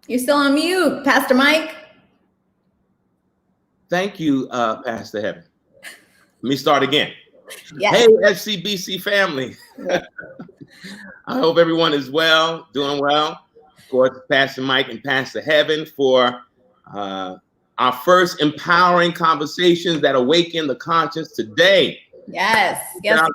You're still on mute, Pastor Mike. Thank you, Pastor Heaven. Let me start again. Yes. Hey, FCBC family. I hope everyone is well, doing well. Of course, Pastor Mike and Pastor Heaven for our first empowering conversations that awaken the conscience today. Yes. Yes.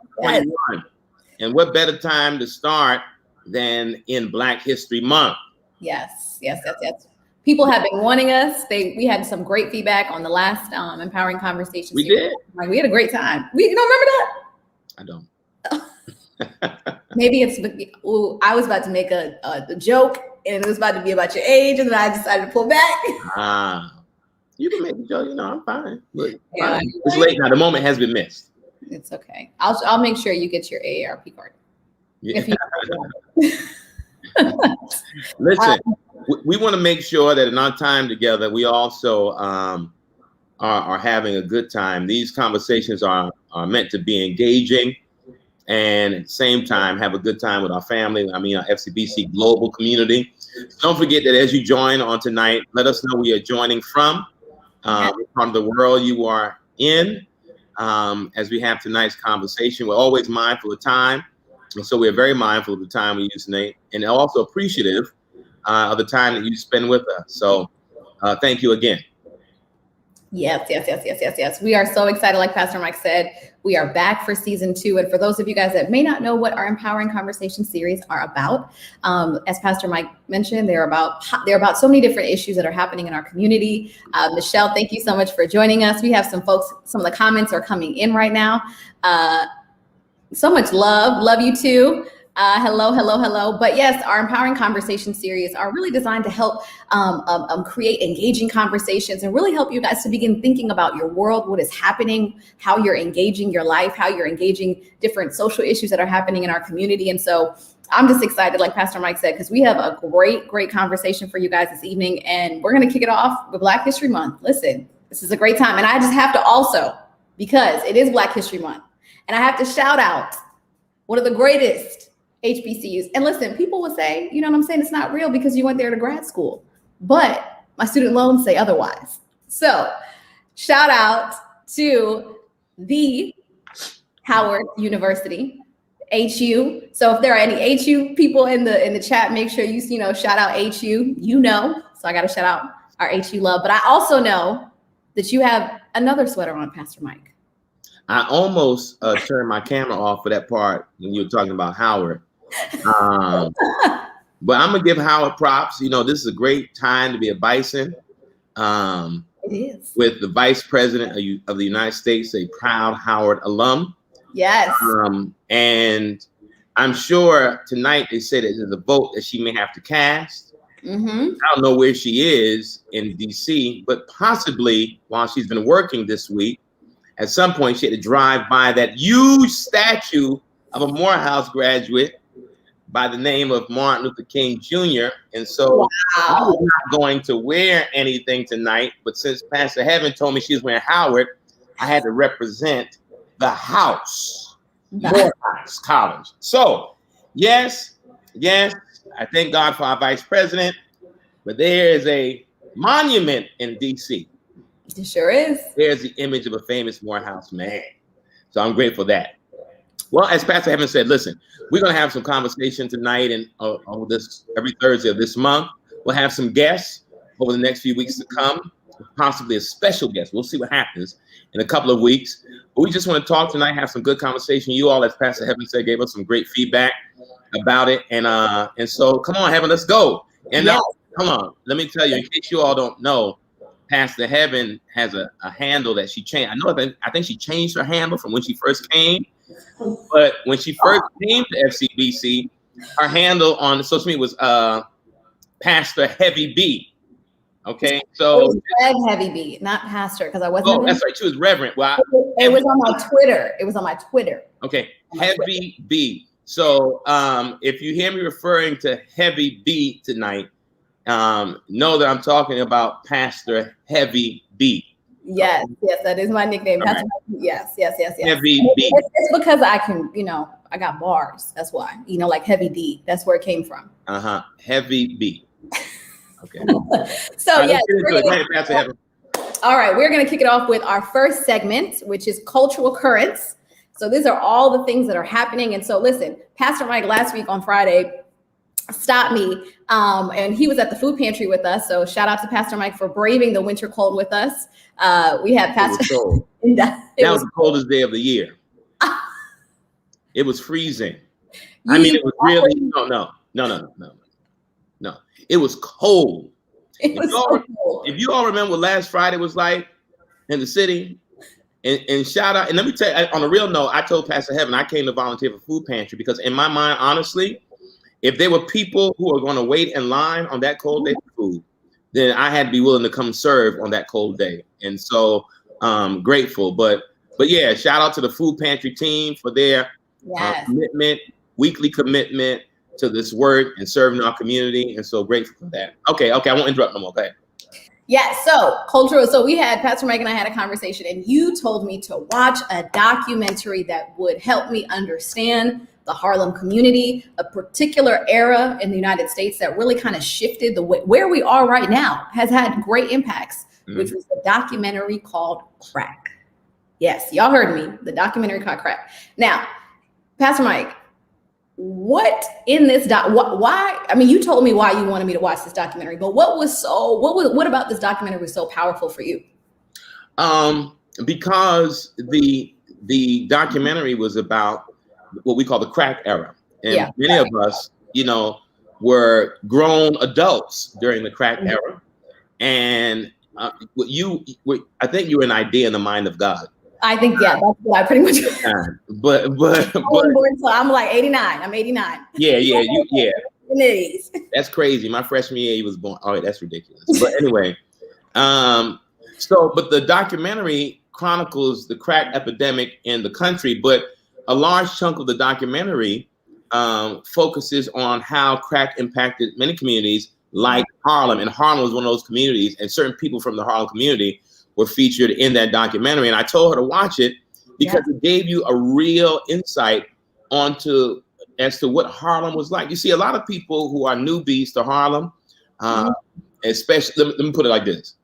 And what better time to start than in Black History Month? Yes. Yes. Yes. Yes. People have been wanting us. We had some great feedback on the last empowering conversation. We did. Like, we had a great time. You don't remember that? I don't. Maybe it's. I was about to make a joke, and it was about to be about your age, and then I decided to pull back. You can make a joke. I'm fine. Look, yeah, fine. It's late now. The moment has been missed. It's okay. I'll make sure you get your AARP card. Yeah. Listen, we want to make sure that in our time together, we also are having a good time. These conversations are meant to be engaging and at the same time have a good time with our family. I mean, our FCBC global community. Don't forget that as you join on tonight, let us know where you're joining from, what part of the world you are in. As we have tonight's conversation, we're always mindful of time. And so we're very mindful of the time we use tonight and also appreciative of the time that you spend with us. So thank you again. Yes. We are so excited. Like Pastor Mike said, we are back for season 2. And for those of you guys that may not know what our Empowering Conversation series are about, as Pastor Mike mentioned, they're about so many different issues that are happening in our community. Michelle, thank you so much for joining us. We have some folks, some of the comments are coming in right now. So much love you too. Hello. But yes, our Empowering Conversation series are really designed to help create engaging conversations and really help you guys to begin thinking about your world, what is happening, how you're engaging your life, how you're engaging different social issues that are happening in our community. And so I'm just excited, like Pastor Mike said, because we have a great conversation for you guys this evening. And we're going to kick it off with Black History Month. Listen, this is a great time. And I just have to also, because it is Black History Month, and I have to shout out one of the greatest HBCUs. And listen, people will say, you know what I'm saying? It's not real because you went there to grad school, but my student loans say otherwise. So shout out to the Howard University, HU. So if there are any HU people in the chat, make sure you shout out HU, So I got to shout out our HU love, but I also know that you have another sweater on, Pastor Mike. I almost turned my camera off for that part when you were talking about Howard. But I'm gonna give Howard props. This is a great time to be a Bison. It is. With the Vice President of the United States, a proud Howard alum. Yes. And I'm sure tonight they said that there's a vote that she may have to cast. Mm-hmm. I don't know where she is in DC, but possibly while she's been working this week, at some point she had to drive by that huge statue of a Morehouse graduate by the name of Martin Luther King Jr. And so I was not going to wear anything tonight, but since Pastor Heaven told me she was wearing Howard, I had to represent the house, Morehouse College. So yes, I thank God for our Vice President, but there is a monument in DC. It sure is. There's the image of a famous Morehouse man. So I'm grateful for that. Well, as Pastor Heaven said, listen, we're going to have some conversation tonight and on this every Thursday of this month. We'll have some guests over the next few weeks to come, possibly a special guest. We'll see what happens in a couple of weeks. But we just want to talk tonight, have some good conversation. You all, as Pastor Heaven said, gave us some great feedback about it. And so come on, Heaven, let's go. And come on, let me tell you, in case you all don't know, Pastor Heaven has a handle that she changed. I think she changed her handle from when she first came. But when she first came to FCBC, her handle on the social media was Pastor Heavy B. Okay, so it was Rev Heavy B, not Pastor, because I wasn't. Oh, that's right. She was Reverend. Well, it was on my Twitter. It was on my Twitter. Okay, Heavy B. So if you hear me referring to Heavy B tonight, know that I'm talking about Pastor Heavy B. Yes, that is my nickname. That's right. Yes. Heavy B. It's because I can, I got bars. That's why, like Heavy D. That's where it came from. Heavy B. Okay. So All right, yes, let's get into it. Go ahead, Pastor Heaven. all right, we're going to kick it off with our first segment, which is cultural currents. So these are all the things that are happening. And so listen, Pastor Mike last week on Friday stopped me, and he was at the food pantry with us. So shout out to Pastor Mike for braving the winter cold with us. We had Pastor. It was cold. That was the coldest day of the year. It was freezing. I mean, it was really no. It was cold. It was so cold. If you all remember what last Friday was like in the city, and shout out, and let me tell you, on a real note, I told Pastor Heaven I came to volunteer for food pantry because in my mind, honestly, if there were people who are going to wait in line on that cold day for food, then I had to be willing to come serve on that cold day. And so grateful. But yeah, shout out to the food pantry team for their commitment, weekly commitment to this work and serving our community. And so grateful for that. Okay, I won't interrupt no more. Okay. Yeah, so cultural. So we had Pastor Mike and I had a conversation, and you told me to watch a documentary that would help me understand the Harlem community, a particular era in the United States that really kind of shifted the way where we are right now, has had great impacts, which was the documentary called Crack. Yes, y'all heard me. The documentary called Crack. Now, Pastor Mike, what in this why? I mean, you told me why you wanted me to watch this documentary, but what about this documentary was so powerful for you? Because the documentary was about what we call the crack era, and many of us, were grown adults during the crack era, and I think you were an idea in the mind of God. I think, that's what I pretty much. But I'm like 89. I'm 89. Yeah. That's crazy. My freshman year, he was born. Oh, that's ridiculous. But anyway, but the documentary chronicles the crack epidemic in the country, but a large chunk of the documentary focuses on how crack impacted many communities like Harlem. And Harlem was one of those communities, and certain people from the Harlem community were featured in that documentary. And I told her to watch it because it gave you a real insight as to what Harlem was like. You see, a lot of people who are newbies to Harlem, especially, let me put it like this.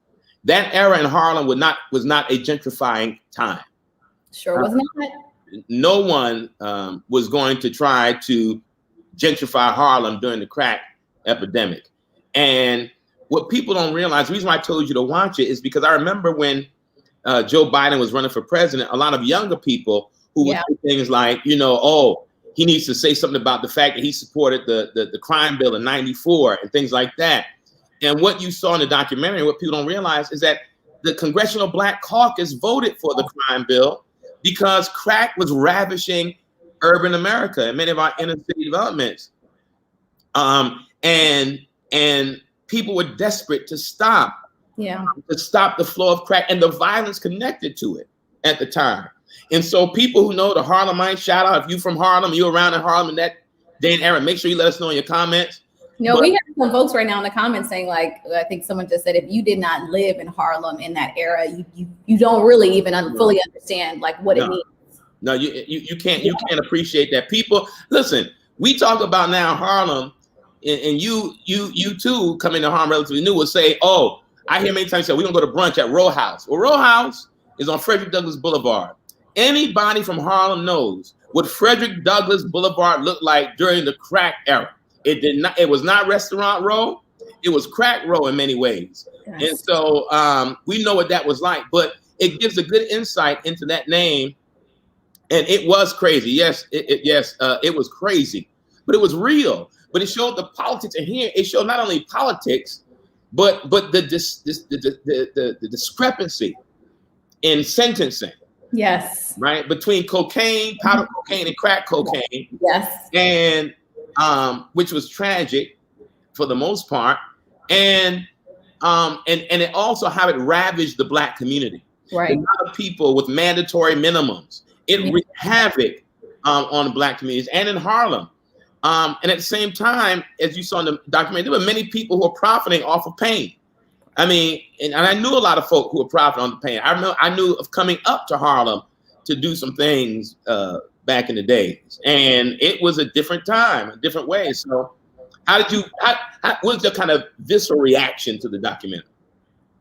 That era in Harlem was not a gentrifying time. Sure was not. No one was going to try to gentrify Harlem during the crack epidemic. And what people don't realize, the reason why I told you to watch it is because I remember when Joe Biden was running for president, a lot of younger people who would say things like, he needs to say something about the fact that he supported the crime bill in '94 and things like that. And what you saw in the documentary, what people don't realize is that the Congressional Black Caucus voted for the crime bill because crack was ravishing urban America and many of our inner city developments. And people were desperate to stop the flow of crack and the violence connected to it at the time. And so people who know the Harlemites, shout out if you from Harlem, you around in Harlem in that day and era, make sure you let us know in your comments. We have some folks right now in the comments saying, like, I think someone just said, if you did not live in Harlem in that era, you don't really even fully understand like what it means. No, you can't appreciate that. People, listen, we talk about now Harlem, and you too coming to Harlem relatively new will say, oh, I hear many times say we're gonna go to brunch at Row House. Well, Row House is on Frederick Douglass Boulevard. Anybody from Harlem knows what Frederick Douglass Boulevard looked like during the crack era. It was not Restaurant Row, it was Crack Row in many ways. Yes. And so we know what that was like, but it gives a good insight into that name. And it was crazy. Yes, it was crazy, but it was real. But it showed the politics, and here it showed not only politics, but the discrepancy in sentencing. Yes. Right, between cocaine, powder cocaine, and crack cocaine. Yes. And which was tragic for the most part, and it also how it ravaged the Black community. Right. A lot of people with mandatory minimums. It wreaked havoc on the Black communities and in Harlem. And at the same time, as you saw in the documentary, there were many people who were profiting off of pain. I mean, and I knew a lot of folk who were profiting on the pain. I knew of coming up to Harlem to do some things back in the days, and it was a different time, a different way. So What was your kind of visceral reaction to the documentary?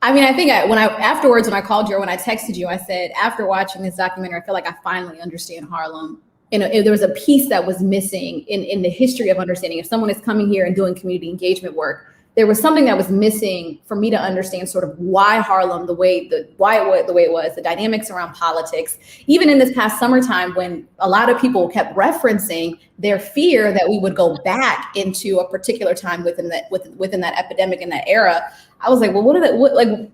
I mean, I think afterwards, when I called you or when I texted you, I said, after watching this documentary, I feel like I finally understand Harlem. There was a piece that was missing in the history of understanding. If someone is coming here and doing community engagement work, there was something that was missing for me to understand sort of why Harlem, the way it was, the dynamics around politics. Even in this past summertime, when a lot of people kept referencing their fear that we would go back into a particular time within that epidemic in that era, I was like, well,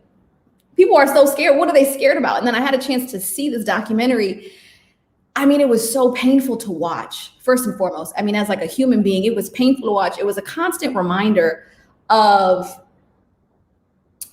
people are so scared. What are they scared about? And then I had a chance to see this documentary. I mean, it was so painful to watch, first and foremost. I mean, as like a human being, it was painful to watch. It was a constant reminder of,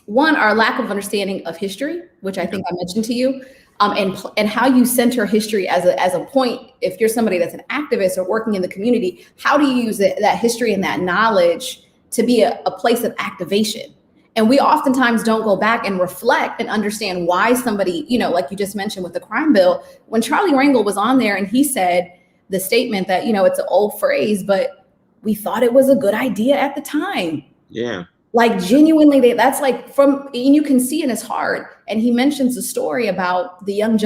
one, our lack of understanding of history, which I think I mentioned to you, and how you center history as a point. If you're somebody that's an activist or working in the community, how do you use that history and that knowledge to be a place of activation? And we oftentimes don't go back and reflect and understand why somebody, like you just mentioned with the crime bill, when Charlie Rangel was on there and he said the statement that, it's an old phrase, but we thought it was a good idea at the time. Yeah. Like genuinely, that's like and you can see in his heart. And he mentions the story about the young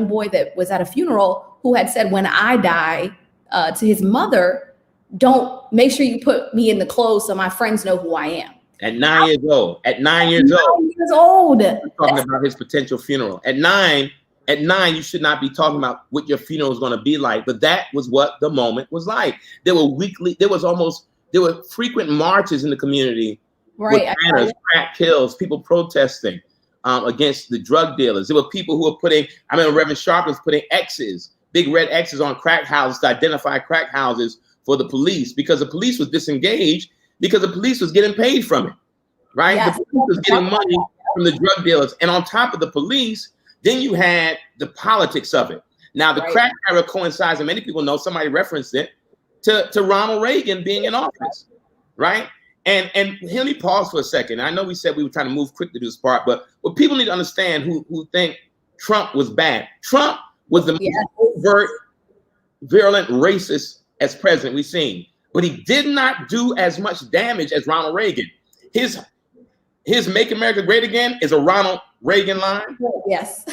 boy that was at a funeral who had said, when I die, to his mother, don't make sure you put me in the clothes so my friends know who I am. At 9 years old. At 9 years old. Talking about his potential funeral. At nine, you should not be talking about what your funeral is going to be like. But that was what the moment was like. There were frequent marches in the community. Right. With banners, crack kills, people protesting against the drug dealers. There were people who were I remember Reverend Sharp was putting X's, big red X's on crack houses to identify crack houses for the police, because the police was disengaged, because the police was getting paid from it, right? Yes. The police was getting money from the drug dealers. And on top of the police, then you had the politics of it. Now, the crack era coincides, and many people know, somebody referenced it, to Ronald Reagan being in office, right? And let me pause for a second. I know we said we were trying to move quickly to this part, but what people need to understand who think Trump was bad. Trump was the most overt, virulent racist as president we've seen, but he did not do as much damage as Ronald Reagan. His Make America Great Again is a Ronald Reagan line. Yes.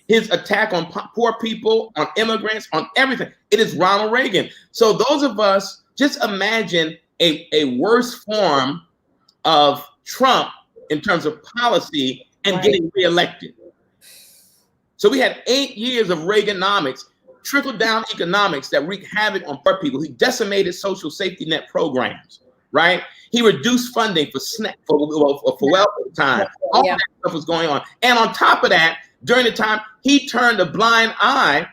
His attack on poor people, on immigrants, on everything, it is Ronald Reagan. So those of us, just imagine a worse form of Trump in terms of policy and getting reelected. So we had 8 years of Reaganomics, trickle-down economics that wreaked havoc on poor people. He decimated social safety net programs, right? He reduced funding for welfare time. All that stuff was going on. And on top of that, during the time, he turned a blind eye,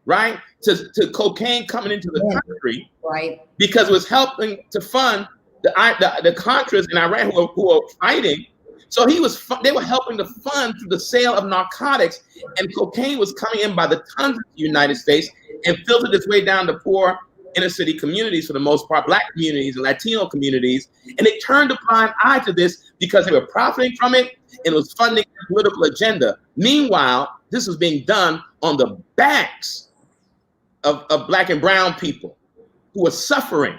right, to cocaine coming into the country, right? Because it was helping to fund the Contras in Iran who were fighting. So they were helping to fund through the sale of narcotics, and cocaine was coming in by the tons to the United States and filtered its way down to poor inner city communities, for the most part, Black communities and Latino communities. And they turned a blind eye to this because they were profiting from it, and it was funding their political agenda. Meanwhile, this was being done on the backs of Black and brown people who were suffering,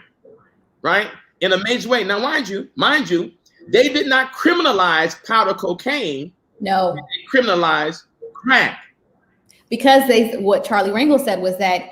right, in a major way. Now, mind you, they did not criminalize powder cocaine. No. They criminalized crack. Because what Charlie Rangel said was that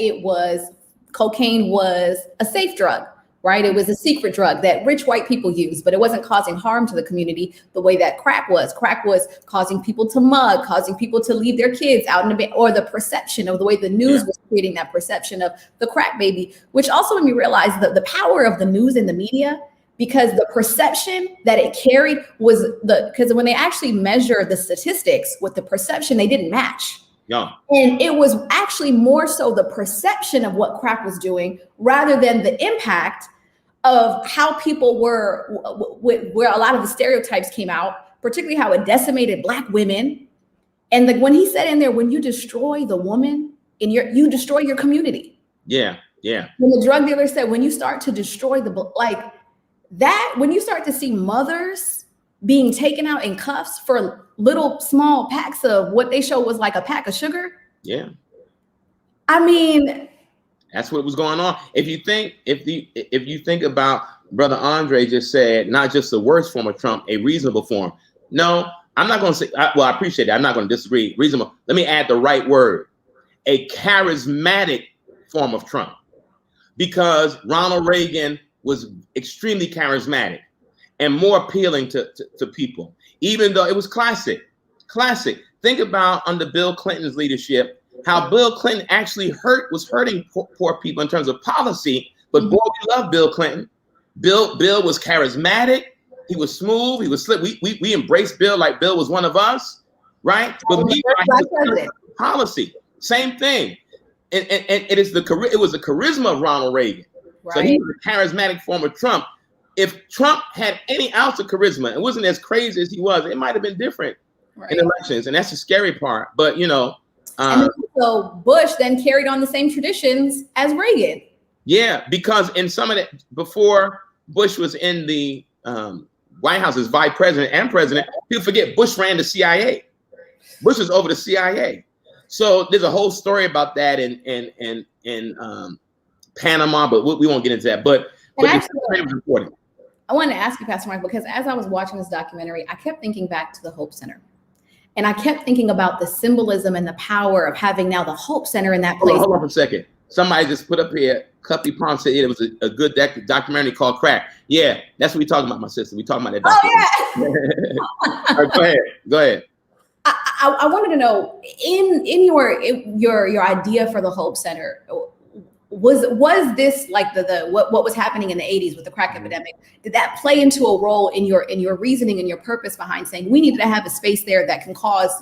cocaine was a safe drug, right? It was a secret drug that rich white people used, but it wasn't causing harm to the community the way that crack was. Crack was causing people to mug, causing people to leave their kids out in the or the perception of the way the news was creating that perception of the crack baby, which also made me realize the power of the news and the media, because the perception that it carried was because when they actually measured the statistics with the perception, they didn't match. Yeah. And it was actually more so the perception of what crack was doing rather than the impact of how people were, where a lot of the stereotypes came out, particularly how it decimated Black women. And when he said in there, when you destroy the woman, you destroy your community. Yeah, yeah. When the drug dealer said, when you start to destroy when you start to see mothers being taken out in cuffs for little small packs of what they show was like a pack of sugar. Yeah. I mean, that's what was going on. If you think about Brother Andre just said, not just the worst form of Trump, a reasonable form. No, I'm not going to say, well, I appreciate it. I'm not going to disagree. Reasonable. Let me add the right word. A charismatic form of Trump. Because Ronald Reagan was extremely charismatic and more appealing to people, even though it was classic. Classic. Think about under Bill Clinton's leadership, how Bill Clinton actually was hurting poor people in terms of policy. But boy, we love Bill Clinton. Bill was charismatic. He was smooth. He was slick. We embraced Bill like Bill was one of us, right? But policy, same thing. And it was the charisma of Ronald Reagan. Right. So he was a charismatic form of Trump. If Trump had any ounce of charisma and wasn't as crazy as he was, it might have been different in elections. And that's the scary part. But, you know. And so Bush then carried on the same traditions as Reagan. Yeah, because in some of that, before Bush was in the White House as vice president and president, people forget Bush ran the CIA. Bush was over the CIA. So there's a whole story about that in Panama, but we won't get into that. But actually, it was important. I wanted to ask you, Pastor Mike, because as I was watching this documentary, I kept thinking back to the Hope Center. And I kept thinking about the symbolism and the power of having now the Hope Center in that place. Hold on for a second. Somebody just put up here, Cuppy Pond said it was a good documentary called Crack. Yeah, that's what we talking about, my sister. We talking about that documentary. Oh, yeah. All right, go ahead. I wanted to know, in your idea for the Hope Center, was this like what was happening in the 80s with the crack epidemic? Did that play into a role in your reasoning and your purpose behind saying we needed to have a space there that can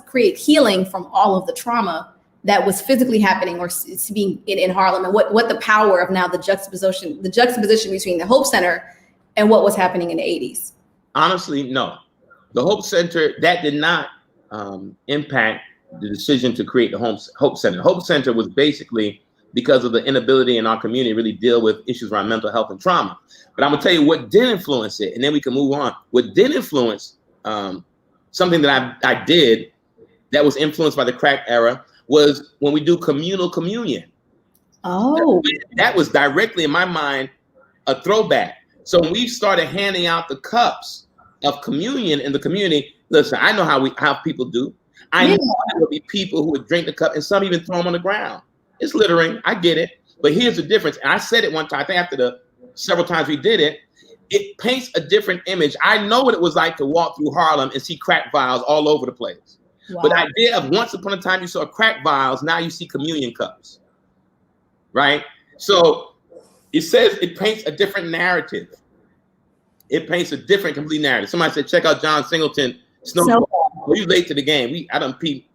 create healing from all of the trauma that was physically happening or being in Harlem, and what the power of now the juxtaposition between the Hope Center and what was happening in the 80s? Honestly, no. The Hope Center, that did not impact the decision to create the Hope Center. Hope Center was basically because of the inability in our community to really deal with issues around mental health and trauma. But I'm gonna tell you what did influence it, and then we can move on. What did influence something that I did that was influenced by the crack era was when we do communal communion. Oh. That was directly in my mind a throwback. So when we started handing out the cups of communion in the community, listen, I know how people do. I know there would be people who would drink the cup and some even throw them on the ground. It's littering. I get it. But here's the difference. And I said it one time, I think after the several times we did it, it paints a different image. I know what it was like to walk through Harlem and see crack vials all over the place. Wow. But the idea of once upon a time you saw crack vials, now you see communion cups, right? So it says it paints a different narrative. It paints a different, complete narrative. Somebody said, check out John Singleton, Snowfall. Well, you late to the game. I done peep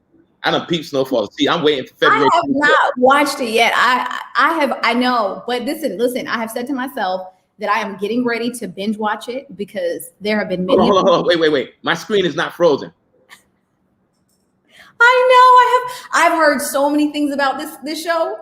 Snowfall. See, I'm waiting for February. I have not watched it yet. I know, but listen, I have said to myself that I am getting ready to binge watch it because there have been many. Hold on. Wait. My screen is not frozen. I know. I've heard so many things about this show.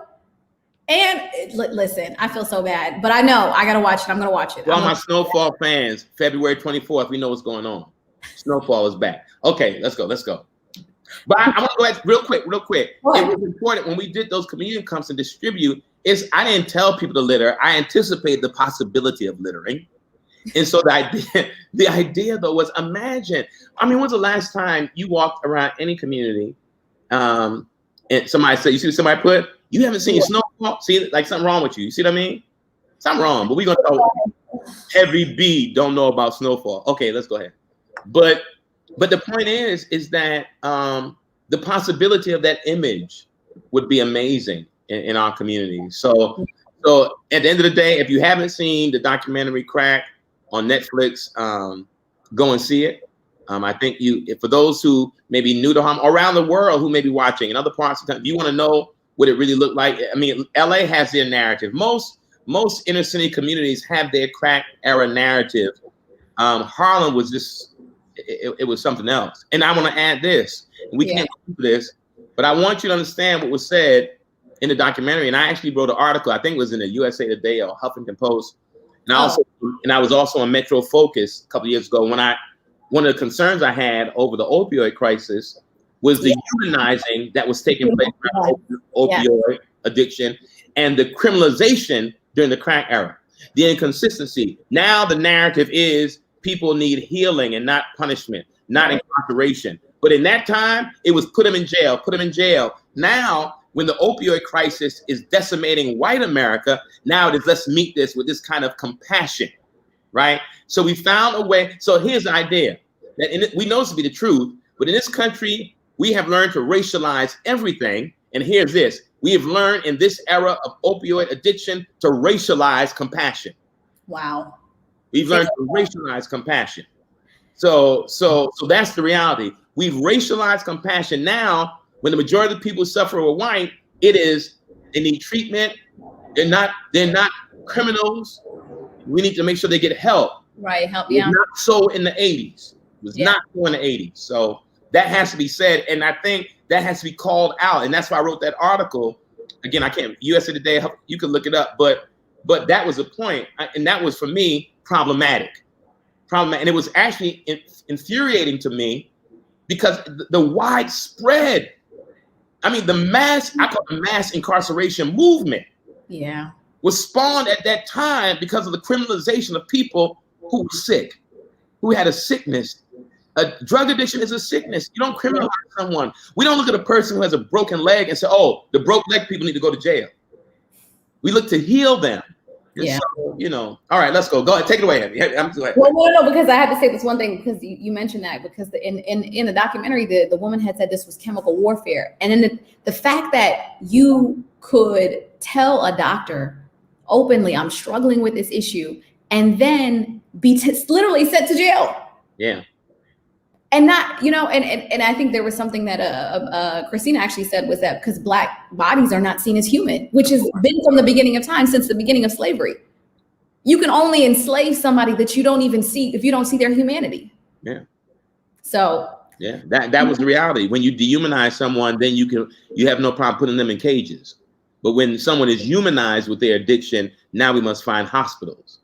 And listen, I feel so bad, but I know I got to watch it. I'm going to watch it. Well, my Snowfall fans, February 24th, we know what's going on. Snowfall is back. Okay, let's go. But I want to go ahead real quick. It was important when we did those communion cups and distribute, I didn't tell people to litter. I anticipated the possibility of littering. And so the idea though was, imagine, when's the last time you walked around any community and somebody said, you see what somebody put? You haven't seen Snowfall? See, like something wrong with you. You see what I mean? Something wrong, but we're going to know every bee don't know about Snowfall. Okay, let's go ahead. But the point is that the possibility of that image would be amazing in our community. So at the end of the day, if you haven't seen the documentary Crack on Netflix, go and see it. I think for those who may be new to Harlem, around the world who may be watching in other parts of the country, if you want to know what it really looked like. LA has their narrative. Most inner city communities have their crack era narrative. Harlem was just, it was something else. And I want to add this, and we can't do this, but I want you to understand what was said in the documentary. And I actually wrote an article, I think it was in the USA Today or Huffington Post. And I was also on Metro Focus a couple of years ago one of the concerns I had over the opioid crisis was the unionizing that was taking place around opioid addiction and the criminalization during the crack era. The inconsistency. Now the narrative is people need healing and not punishment, not incarceration. But in that time, it was put them in jail, put them in jail. Now, when the opioid crisis is decimating white America, now it is let's meet this with this kind of compassion, right? So we found a way. So here's the idea that we know this to be the truth, but in this country, we have learned to racialize everything. And here's this. We have learned in this era of opioid addiction to racialize compassion. Wow. We've learned to racialize compassion. So that's the reality. We've racialized compassion. Now, when the majority of the people suffer are white, it is they need treatment. They're not criminals. We need to make sure they get help. Right, help. Yeah. Not so in the 80s. It was not so in the 80s. So that has to be said, and I think that has to be called out, and that's why I wrote that article. Again, I can't. USA Today, you can look it up, but that was the point, and that was for me problematic, and it was actually infuriating to me because the widespread, I mean, I call it the mass incarceration movement, was spawned at that time because of the criminalization of people who were sick, who had a sickness. A drug addiction is a sickness. You don't criminalize someone. We don't look at a person who has a broken leg and say, oh, the broke leg people need to go to jail. We look to heal them. And so, all right, let's go. Go ahead. Take it away, Abby. Well, no, because I had to say this one thing because you mentioned that because in the documentary, the woman had said this was chemical warfare. And then the fact that you could tell a doctor openly, I'm struggling with this issue, and then be literally sent to jail. Yeah. And not, and I think there was something that Christina actually said was that because Black bodies are not seen as human, which has been from the beginning of time, since the beginning of slavery. You can only enslave somebody that you don't even see if you don't see their humanity. Yeah. So. Yeah, that was the reality. When you dehumanize someone, then you have no problem putting them in cages. But when someone is humanized with their addiction, now we must find hospitals.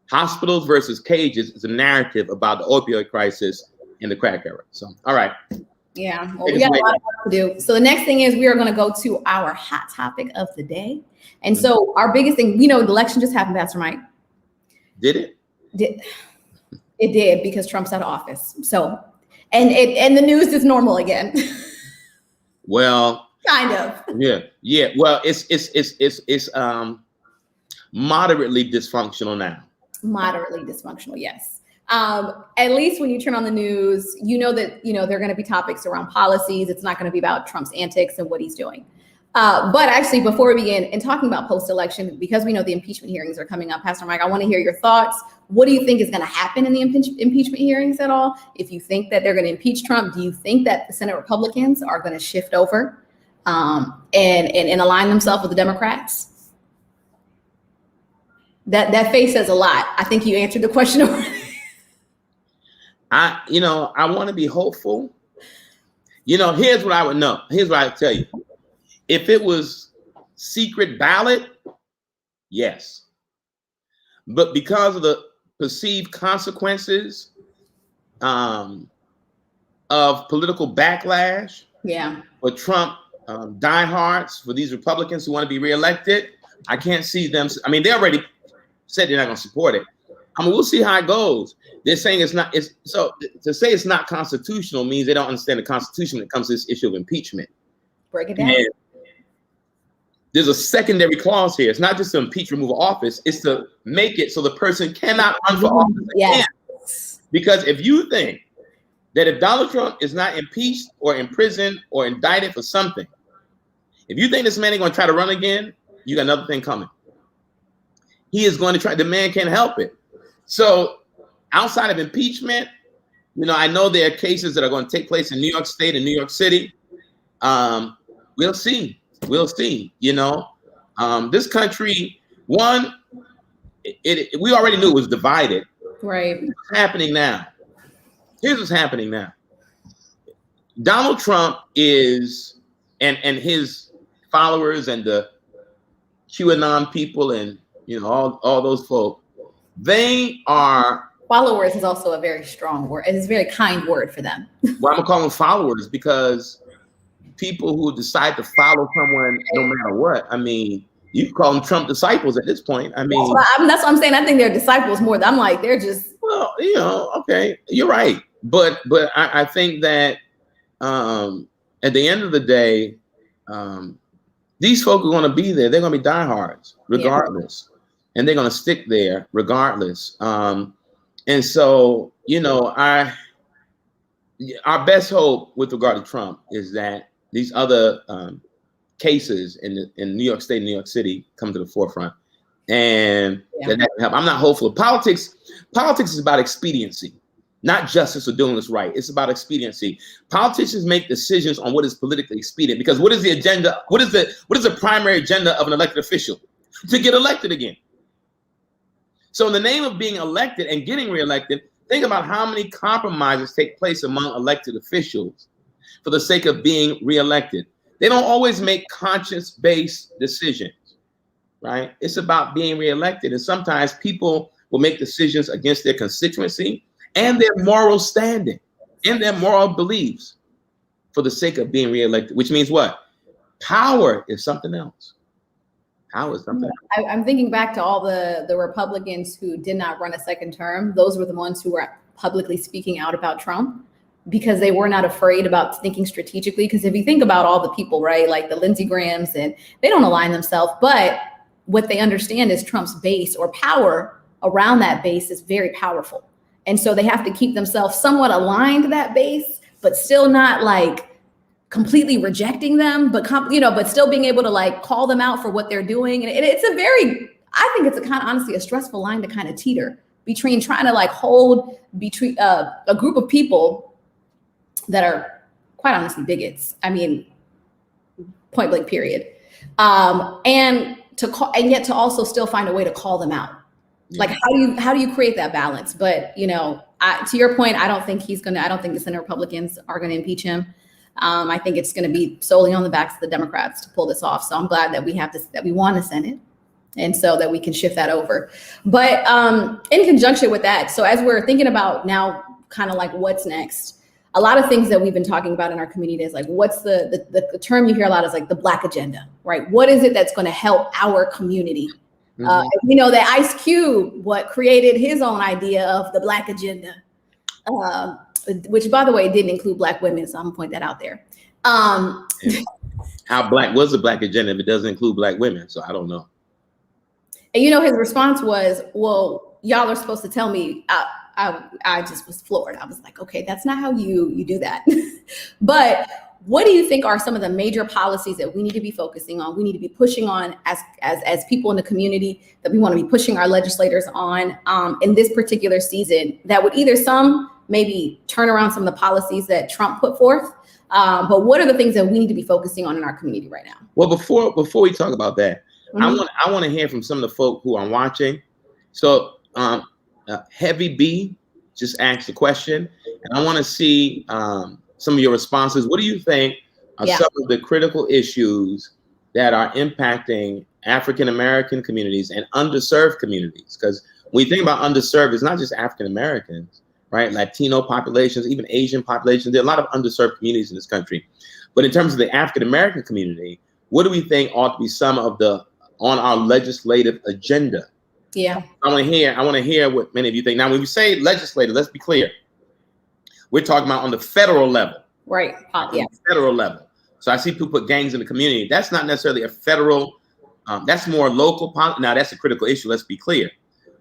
Hospitals versus cages is a narrative about the opioid crisis in the crack era. So, all right. Yeah, well, we got a lot of work to do. So the next thing is we are going to go to our hot topic of the day. And so our biggest thing, the election just happened, Pastor Mike. Did it? It did because Trump's out of office. So, and the news is normal again. Well, kind of. Yeah. Well, it's moderately dysfunctional now. Moderately dysfunctional, yes. At least when you turn on the news, that there are going to be topics around policies. It's not going to be about Trump's antics and what he's doing. But actually, before we begin and talking about post-election, because we know the impeachment hearings are coming up, Pastor Mike, I want to hear your thoughts. What do you think is going to happen in the impeachment hearings at all? If you think that they're going to impeach Trump, do you think that the Senate Republicans are going to shift over and align themselves with the Democrats? That face says a lot. I think you answered the question already. I want to be hopeful. Here's what I would know. Here's what I would tell you. If it was secret ballot, yes. But because of the perceived consequences of political backlash for Trump diehards, for these Republicans who want to be reelected, I can't see them. I mean, they already said they're not going to support it. I mean, we'll see how it goes. They're saying so to say it's not constitutional means they don't understand the Constitution when it comes to this issue of impeachment. Break it down. And there's a secondary clause here. It's not just to impeach, remove office. It's to make it so the person cannot run for office again. Because if you think that if Donald Trump is not impeached or imprisoned or indicted for something, if you think this man ain't going to try to run again, you got another thing coming. He is going to try. The man can't help it. So outside of impeachment, I know there are cases that are going to take place in New York State and New York City. We'll see. This country, we already knew it was divided. Right. What's happening now? Here's what's happening now. Donald Trump is, and his followers and the QAnon people and, all those folk, they are. Followers is also a very strong word. It's a very kind word for them. Well, I'm gonna call them followers because people who decide to follow someone no matter what. I mean, You call them Trump disciples at this point. I mean, that's what I'm saying. I think they're disciples more. I'm like, they're just. Well, okay, you're right. But I think that at the end of the day, these folk are going to be there. They're going to be diehards regardless. Yeah. And they're going to stick there regardless. And so, our best hope with regard to Trump is that these other cases in New York State and New York City come to the forefront, and that can help. I'm not hopeful. Politics is about expediency, not justice or doing what's right. It's about expediency. Politicians make decisions on what is politically expedient, because what is the agenda? What is the primary agenda of an elected official? To get elected again. So in the name of being elected and getting reelected, think about how many compromises take place among elected officials for the sake of being reelected. They don't always make conscience-based decisions, right? It's about being reelected. And sometimes people will make decisions against their constituency and their moral standing and their moral beliefs for the sake of being reelected, which means what? Power is something else. Power is something else. I'm thinking back to all the Republicans who did not run a second term. Those were the ones who were publicly speaking out about Trump, because they were not afraid about thinking strategically. Because if you think about all the people, right, like the Lindsey Grahams, and they don't align themselves, but what they understand is Trump's base or power around that base is very powerful. And so they have to keep themselves somewhat aligned to that base, but still not like completely rejecting them, but but still being able to like call them out for what they're doing. And it's I think it's a kind of honestly a stressful line to kind of teeter between trying to like hold between a group of people that are quite honestly bigots. I mean, point blank period. And yet to also still find a way to call them out. Like how do you create that balance? But to your point, I don't think the Senate Republicans are going to impeach him. I think it's going to be solely on the backs of the Democrats to pull this off. So I'm glad that we have this, that we won the Senate, and so that we can shift that over. But in conjunction with that, so as we're thinking about now kind of like what's next, a lot of things that we've been talking about in our community is like, what's the term you hear a lot is like the Black agenda, right? What is it that's going to help our community? Mm-hmm. We know that Ice Cube, created his own idea of the Black agenda, which, by the way, didn't include Black women. So I'm gonna point that out there. How Black was the Black agenda if it doesn't include Black women? So I don't know. And his response was, well, y'all are supposed to tell me. I just was floored. I was like, okay, that's not how you do that. But what do you think are some of the major policies that we need to be focusing on? We need to be pushing on as people in the community, that we want to be pushing our legislators on in this particular season, that would either maybe turn around some of the policies that Trump put forth. But what are the things that we need to be focusing on in our community right now? Well, before we talk about that, mm-hmm. I want to hear from some of the folk who are watching. So Heavy B just asked a question, and I want to see some of your responses. What do you think are some of the critical issues that are impacting African-American communities and underserved communities? Because when you think about underserved, it's not just African-Americans, right? Latino populations, even Asian populations. There are a lot of underserved communities in this country. But in terms of the African-American community, what do we think ought to be some of on our legislative agenda? Yeah. I want to hear what many of you think. Now, when we say legislative, let's be clear. We're talking about on the federal level. Right. Federal level. So I see people put gangs in the community. That's not necessarily a federal, that's more local. Now, that's a critical issue. Let's be clear.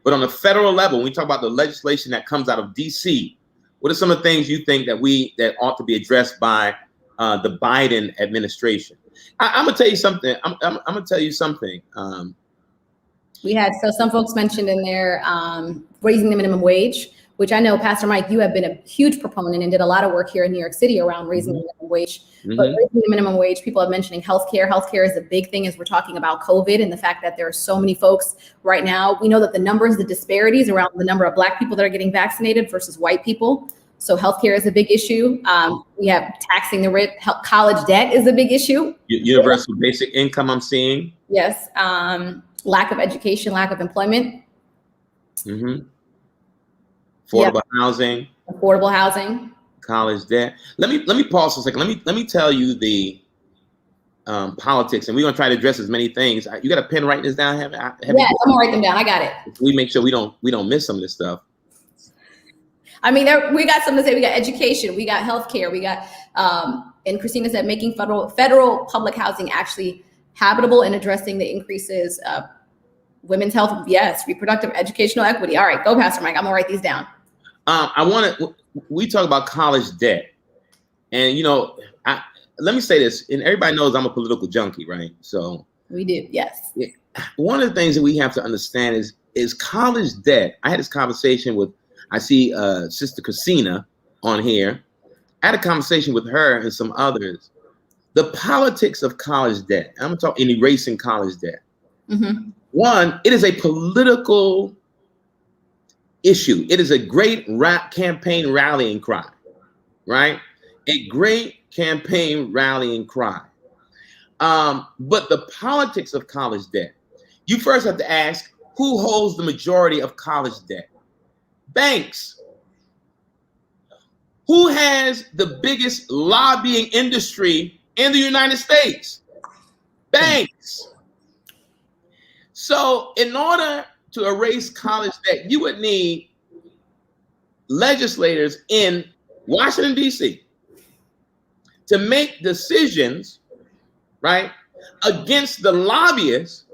But on the federal level, when we talk about the legislation that comes out of DC, what are some of the things you think that ought to be addressed by the Biden administration? I'm gonna tell you something. I'm gonna tell you something. So some folks mentioned in there raising the minimum wage, which I know, Pastor Mike, you have been a huge proponent and did a lot of work here in New York City around raising the minimum wage. Mm-hmm. But raising the minimum wage, people are mentioning healthcare. Healthcare is a big thing as we're talking about COVID and the fact that there are so many folks right now. We know that the disparities around the number of Black people that are getting vaccinated versus white people. So healthcare is a big issue. We have taxing the rich. College debt is a big issue. Universal basic income, I'm seeing. Yes. Lack of education, lack of employment. Mm-hmm. Affordable housing. College debt. Let me pause for a second. Let me tell you politics, and we're gonna try to address as many things. You got a pen writing this down? Yes, I'm gonna write them down. I got it. We make sure we don't miss some of this stuff. I mean, we got something to say. We got education, we got healthcare, we got, and Christina said making federal public housing actually habitable and addressing the increases of women's health. Yes, reproductive educational equity. All right, go, Pastor Mike. I'm gonna write these down. We talk about college debt, and let me say this, and everybody knows I'm a political junkie, right? So we do, yes. One of the things that we have to understand is college debt. I had this conversation with, I see Sister Christina on here. I had a conversation with her and some others. The politics of college debt. I'm talking erasing college debt. Mm-hmm. One, it is a political issue. It is a great campaign rallying cry, right? A great campaign rallying cry. But the politics of college debt, you first have to ask, who holds the majority of college debt? Banks. Who has the biggest lobbying industry in the United States? Banks. So in order to erase college debt, you would need legislators in Washington, D.C. to make decisions, right, against the lobbyists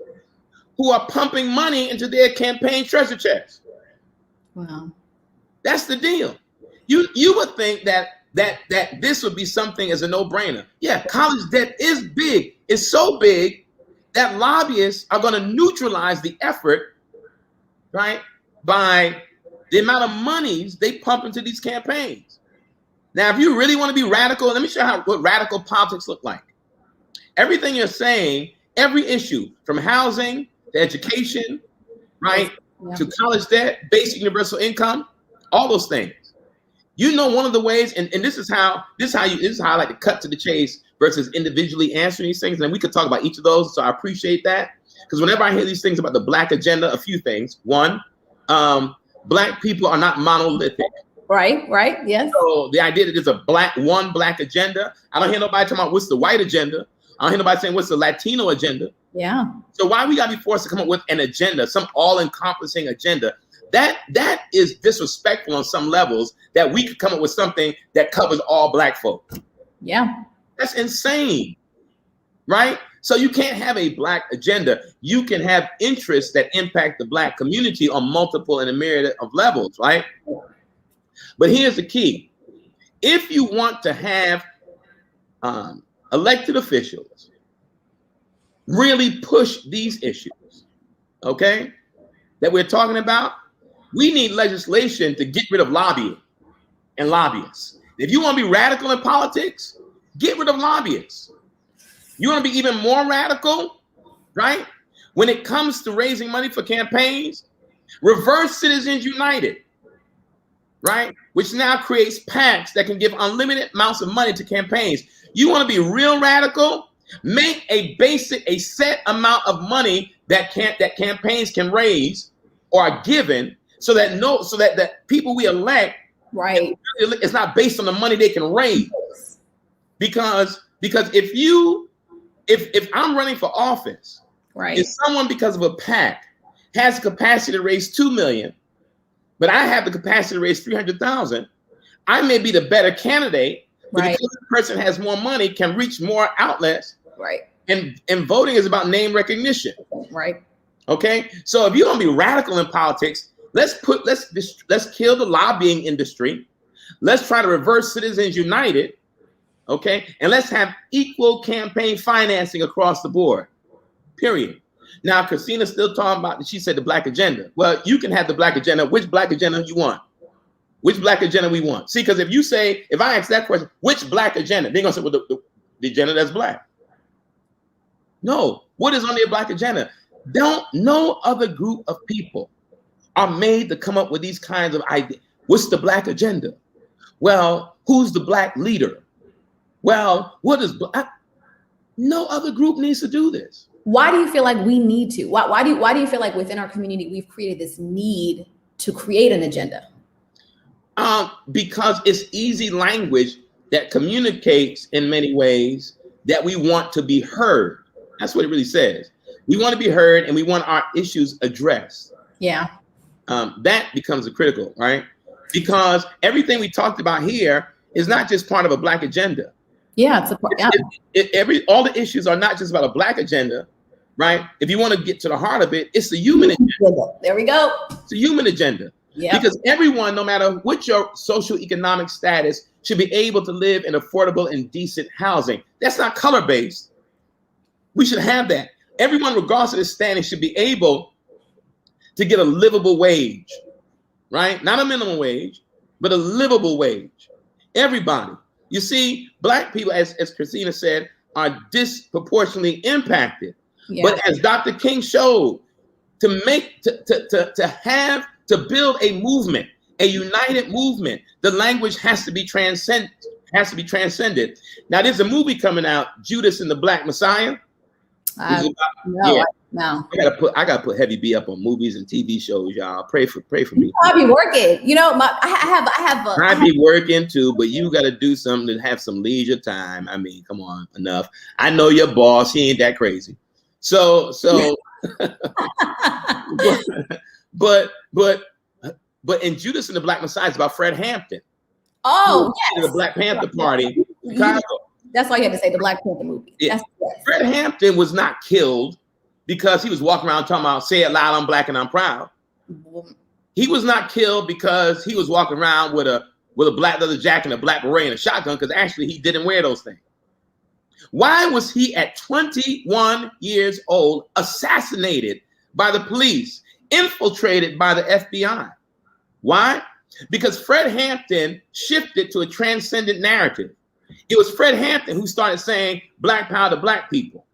who are pumping money into their campaign treasure chests. Wow. That's the deal. You would think that this would be something as a no-brainer. Yeah, college debt is big. It's so big that lobbyists are going to neutralize the effort, right, by the amount of monies they pump into these campaigns. Now, if you really want to be radical, let me show you what radical politics look like. Everything you're saying, every issue from housing to education, right, to college debt, basic universal income, all those things. One of the ways, and this is how I like to cut to the chase versus individually answering these things. And we could talk about each of those. So I appreciate that. Because whenever I hear these things about the Black agenda, a few things. One, Black people are not monolithic. Right, yes. So the idea that there's a one black agenda, I don't hear nobody talking about what's the white agenda. I don't hear nobody saying what's the Latino agenda. Yeah. So why we gotta be forced to come up with an agenda, some all-encompassing agenda? That is disrespectful on some levels, that we could come up with something that covers all Black folk. Yeah. That's insane, right? So you can't have a Black agenda. You can have interests that impact the Black community on multiple and a myriad of levels, right? But here's the key. If you want to have elected officials really push these issues, okay, that we're talking about, we need legislation to get rid of lobbying and lobbyists. If you want to be radical in politics, get rid of lobbyists. You want to be even more radical, right? When it comes to raising money for campaigns, reverse Citizens United, right? Which now creates PACs that can give unlimited amounts of money to campaigns. You want to be real radical? Make a set amount of money that campaigns can raise or are given, so that people we elect, right, it's not based on the money they can raise. Because if I'm running for office, right, if someone because of a PAC has the capacity to raise $2 million, but I have the capacity to raise 300,000, I may be the better candidate, but right, because the person has more money, can reach more outlets, right? And voting is about name recognition, right? Okay, so if you don't be radical in politics, let's kill the lobbying industry. Let's try to reverse Citizens United, okay, and let's have equal campaign financing across the board. Period. Now, Christina's still talking about, she said the Black agenda. Well, you can have the Black agenda. Which Black agenda you want? Which Black agenda we want? See, because if I ask that question, which Black agenda? They're going to say, well, the agenda that's Black. No, what is on their Black agenda? No other group of people are made to come up with these kinds of ideas. What's the Black agenda? Well, who's the Black leader? Well, what is Black? No other group needs to do this. Why do you feel like we need to? Why do you feel like within our community we've created this need to create an agenda? Because it's easy language that communicates in many ways that we want to be heard. That's what it really says. We want to be heard and we want our issues addressed. Yeah. That becomes a critical, right? Because everything we talked about here is not just part of a Black agenda. Yeah, it's a all the issues are not just about a Black agenda, right? If you want to get to the heart of it, it's the human agenda. There we go. It's a human agenda. Yeah. Because everyone, no matter what your social economic status, should be able to live in affordable and decent housing. That's not color-based. We should have that. Everyone, regardless of their standing, should be able to get a livable wage, right? Not a minimum wage, but a livable wage. Everybody. You see, Black people, as Christina said, are disproportionately impacted. Yeah. But as Dr. King showed, to build a movement, a united movement, the language has to be transcended. Now, there's a movie coming out, Judas and the Black Messiah. No. I gotta put Heavy B up on movies and TV shows, y'all. Pray for me. I'll be working. You know, I be working too, but you gotta do something to have some leisure time. I mean, come on, enough. I know your boss, he ain't that crazy. So but in Judas and the Black Messiah, it's about Fred Hampton. Oh, yes. The Black Panther Party, Chicago. That's why you had to say the Black Panther movie. Yeah. Fred Hampton was not killed because he was walking around talking about, say it loud, I'm Black and I'm proud. He was not killed because he was walking around with a black leather jacket and a black beret and a shotgun, because actually he didn't wear those things. Why was he at 21 years old assassinated by the police, infiltrated by the FBI? Why? Because Fred Hampton shifted to a transcendent narrative. It was Fred Hampton who started saying Black power to Black people,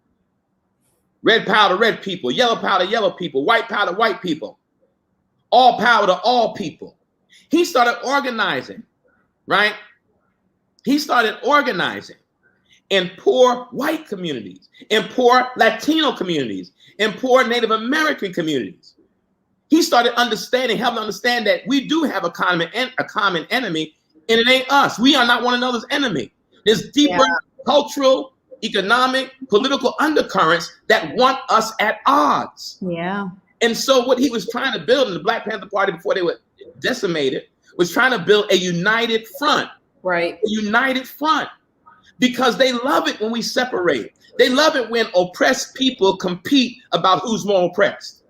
red power to red people, yellow power to yellow people, white power to white people, all power to all people. He started organizing, right? He started organizing in poor white communities, in poor Latino communities, in poor Native American communities. He started helping understand that we do have a common enemy, and it ain't us. We are not one another's enemy. There's deeper cultural, economic, political undercurrents that want us at odds. Yeah. And so what he was trying to build in the Black Panther Party before they were decimated was trying to build a united front. Right. A united front. Because they love it when we separate. They love it when oppressed people compete about who's more oppressed.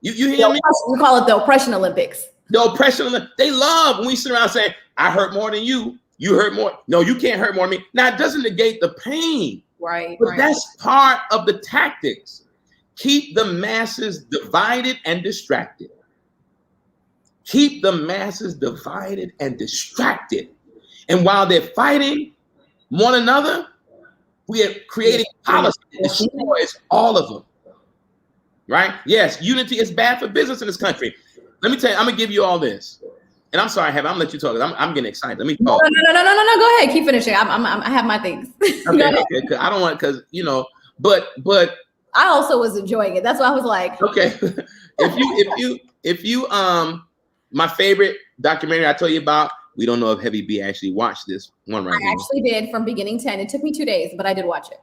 You hear me? We call it the Oppression Olympics. The Oppression Olympics. They love when we sit around saying, I hurt more than you. You hurt more. No, you can't hurt more than me. Now, it doesn't negate the pain. Right. But that's part of the tactics. Keep the masses divided and distracted. Keep the masses divided and distracted. And while they're fighting one another, we are creating policy that destroys all of them. Right? Yes, unity is bad for business in this country. Let me tell you, I'm gonna give you all this. And I'm sorry, Heaven, I'm gonna let you talk. I'm getting excited. Let me talk. No. Go ahead. Keep finishing. I have my things. Okay. I don't want, because but I also was enjoying it. That's why I was like, okay. if you my favorite documentary I told you about, we don't know if Heavy B actually watched this one right now. I actually did, from beginning to end. It took me 2 days, but I did watch it.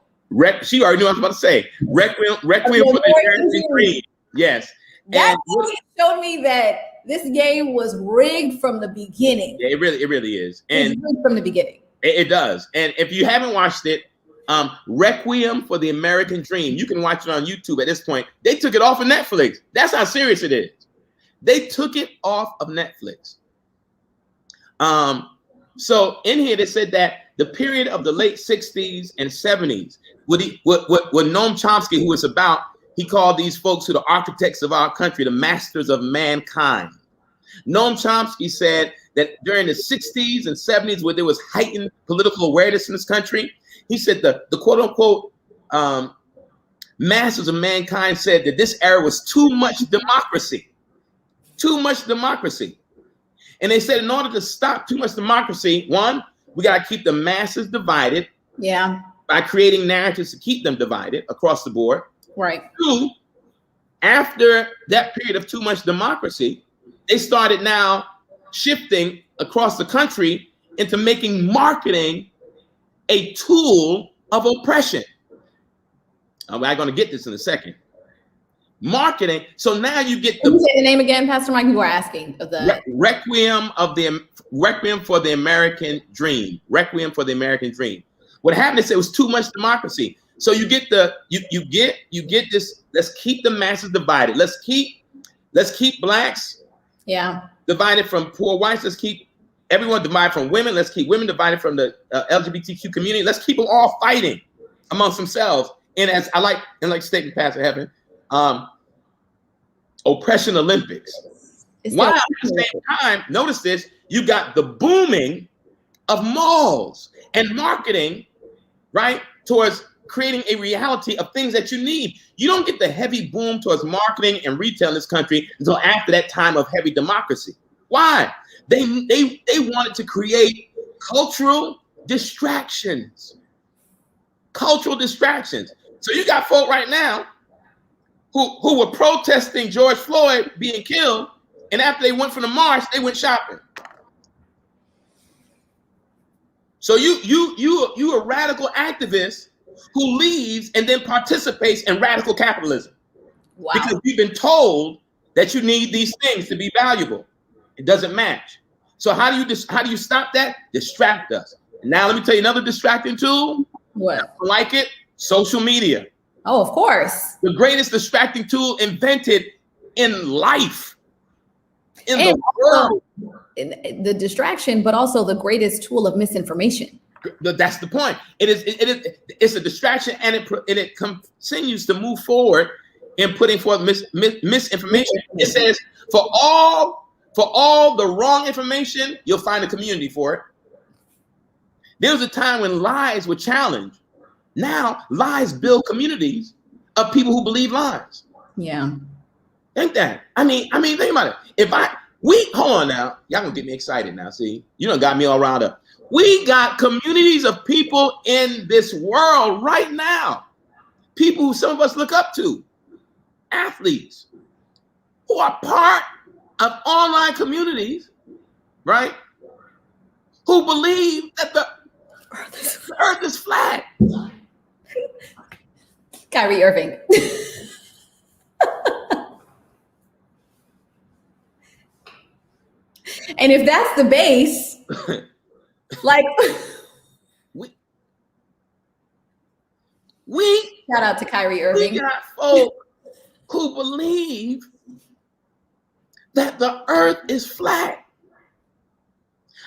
She already knew what I was about to say. Requiem for the American Dream. Yes. That showed me that this game was rigged from the beginning. Yeah, it really is. And it's rigged from the beginning. It does. And if you haven't watched it, Requiem for the American Dream, you can watch it on YouTube at this point. They took it off of Netflix. That's how serious it is. They took it off of Netflix. So in here, they said that the period of the late 60s and 70s, what Noam Chomsky, who it's about, he called these folks who are the architects of our country, the masters of mankind. Noam Chomsky said that during the 60s and 70s, where there was heightened political awareness in this country, he said the quote unquote masters of mankind said that this era was too much democracy. Too much democracy. And they said in order to stop too much democracy, one, we got to keep the masses divided. Yeah. By creating narratives to keep them divided across the board. Right. 2, after that period of too much democracy, they started now shifting across the country into making marketing a tool of oppression. I'm going to get this in a second. Marketing. So now you get Can you say the name again, Pastor Mike? You were asking of the Requiem for the American Dream. Requiem for the American Dream. What happened is it was too much democracy. So you get you get this. Let's keep the masses divided. Let's keep blacks divided from poor whites. Let's keep everyone divided from women. Let's keep women divided from the LGBTQ community. Let's keep them all fighting amongst themselves. And as I like statement, Pastor Heaven, oppression Olympics. While at the same time, notice this, you got the booming of malls and marketing, right, towards creating a reality of things that you need. You don't get the heavy boom towards marketing and retail in this country until after that time of heavy democracy. Why? They wanted to create cultural distractions. Cultural distractions. So you got folk right now who were protesting George Floyd being killed, and after they went from the march, they went shopping. So you a radical activist who leaves and then participates in radical capitalism. Wow. Because you've been told that you need these things to be valuable. It doesn't match. So how do you stop that? Distract us. Now let me tell you another distracting tool. What? Like it, social media. Oh, of course. The greatest distracting tool invented in life, in the world. The distraction, but also the greatest tool of misinformation. That's the point. It's a distraction, and it continues to move forward in putting forth misinformation. It says for all the wrong information, you'll find a community for it. There was a time when lies were challenged. Now lies build communities of people who believe lies. Yeah. Think that. I mean, think about it. Hold on now. Y'all gonna get me excited now. See, you done got me all riled up. We got communities of people in this world right now. People who some of us look up to. Athletes who are part of online communities, right? Who believe that the earth is flat. Kyrie Irving. And if that's the base, like we shout out to Kyrie Irving. We got folk who believe that the earth is flat.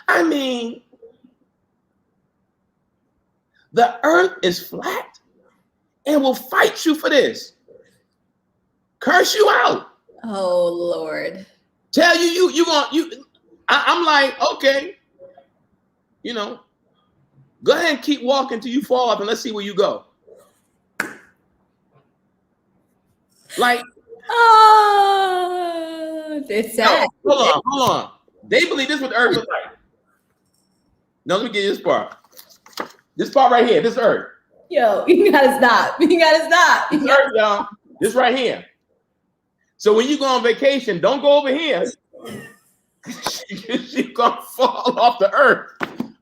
I mean, the earth is flat and will fight you for this. Curse you out. Oh Lord. Tell you I'm like, okay, go ahead and keep walking till you fall off and let's see where you go. Like, it's sad. No, hold on. They believe this is what the earth is like. No, let me get you this part. This part right here, this earth. Yo, you gotta stop. This earth, y'all. This right here. So when you go on vacation, don't go over here. You're gonna fall off the earth.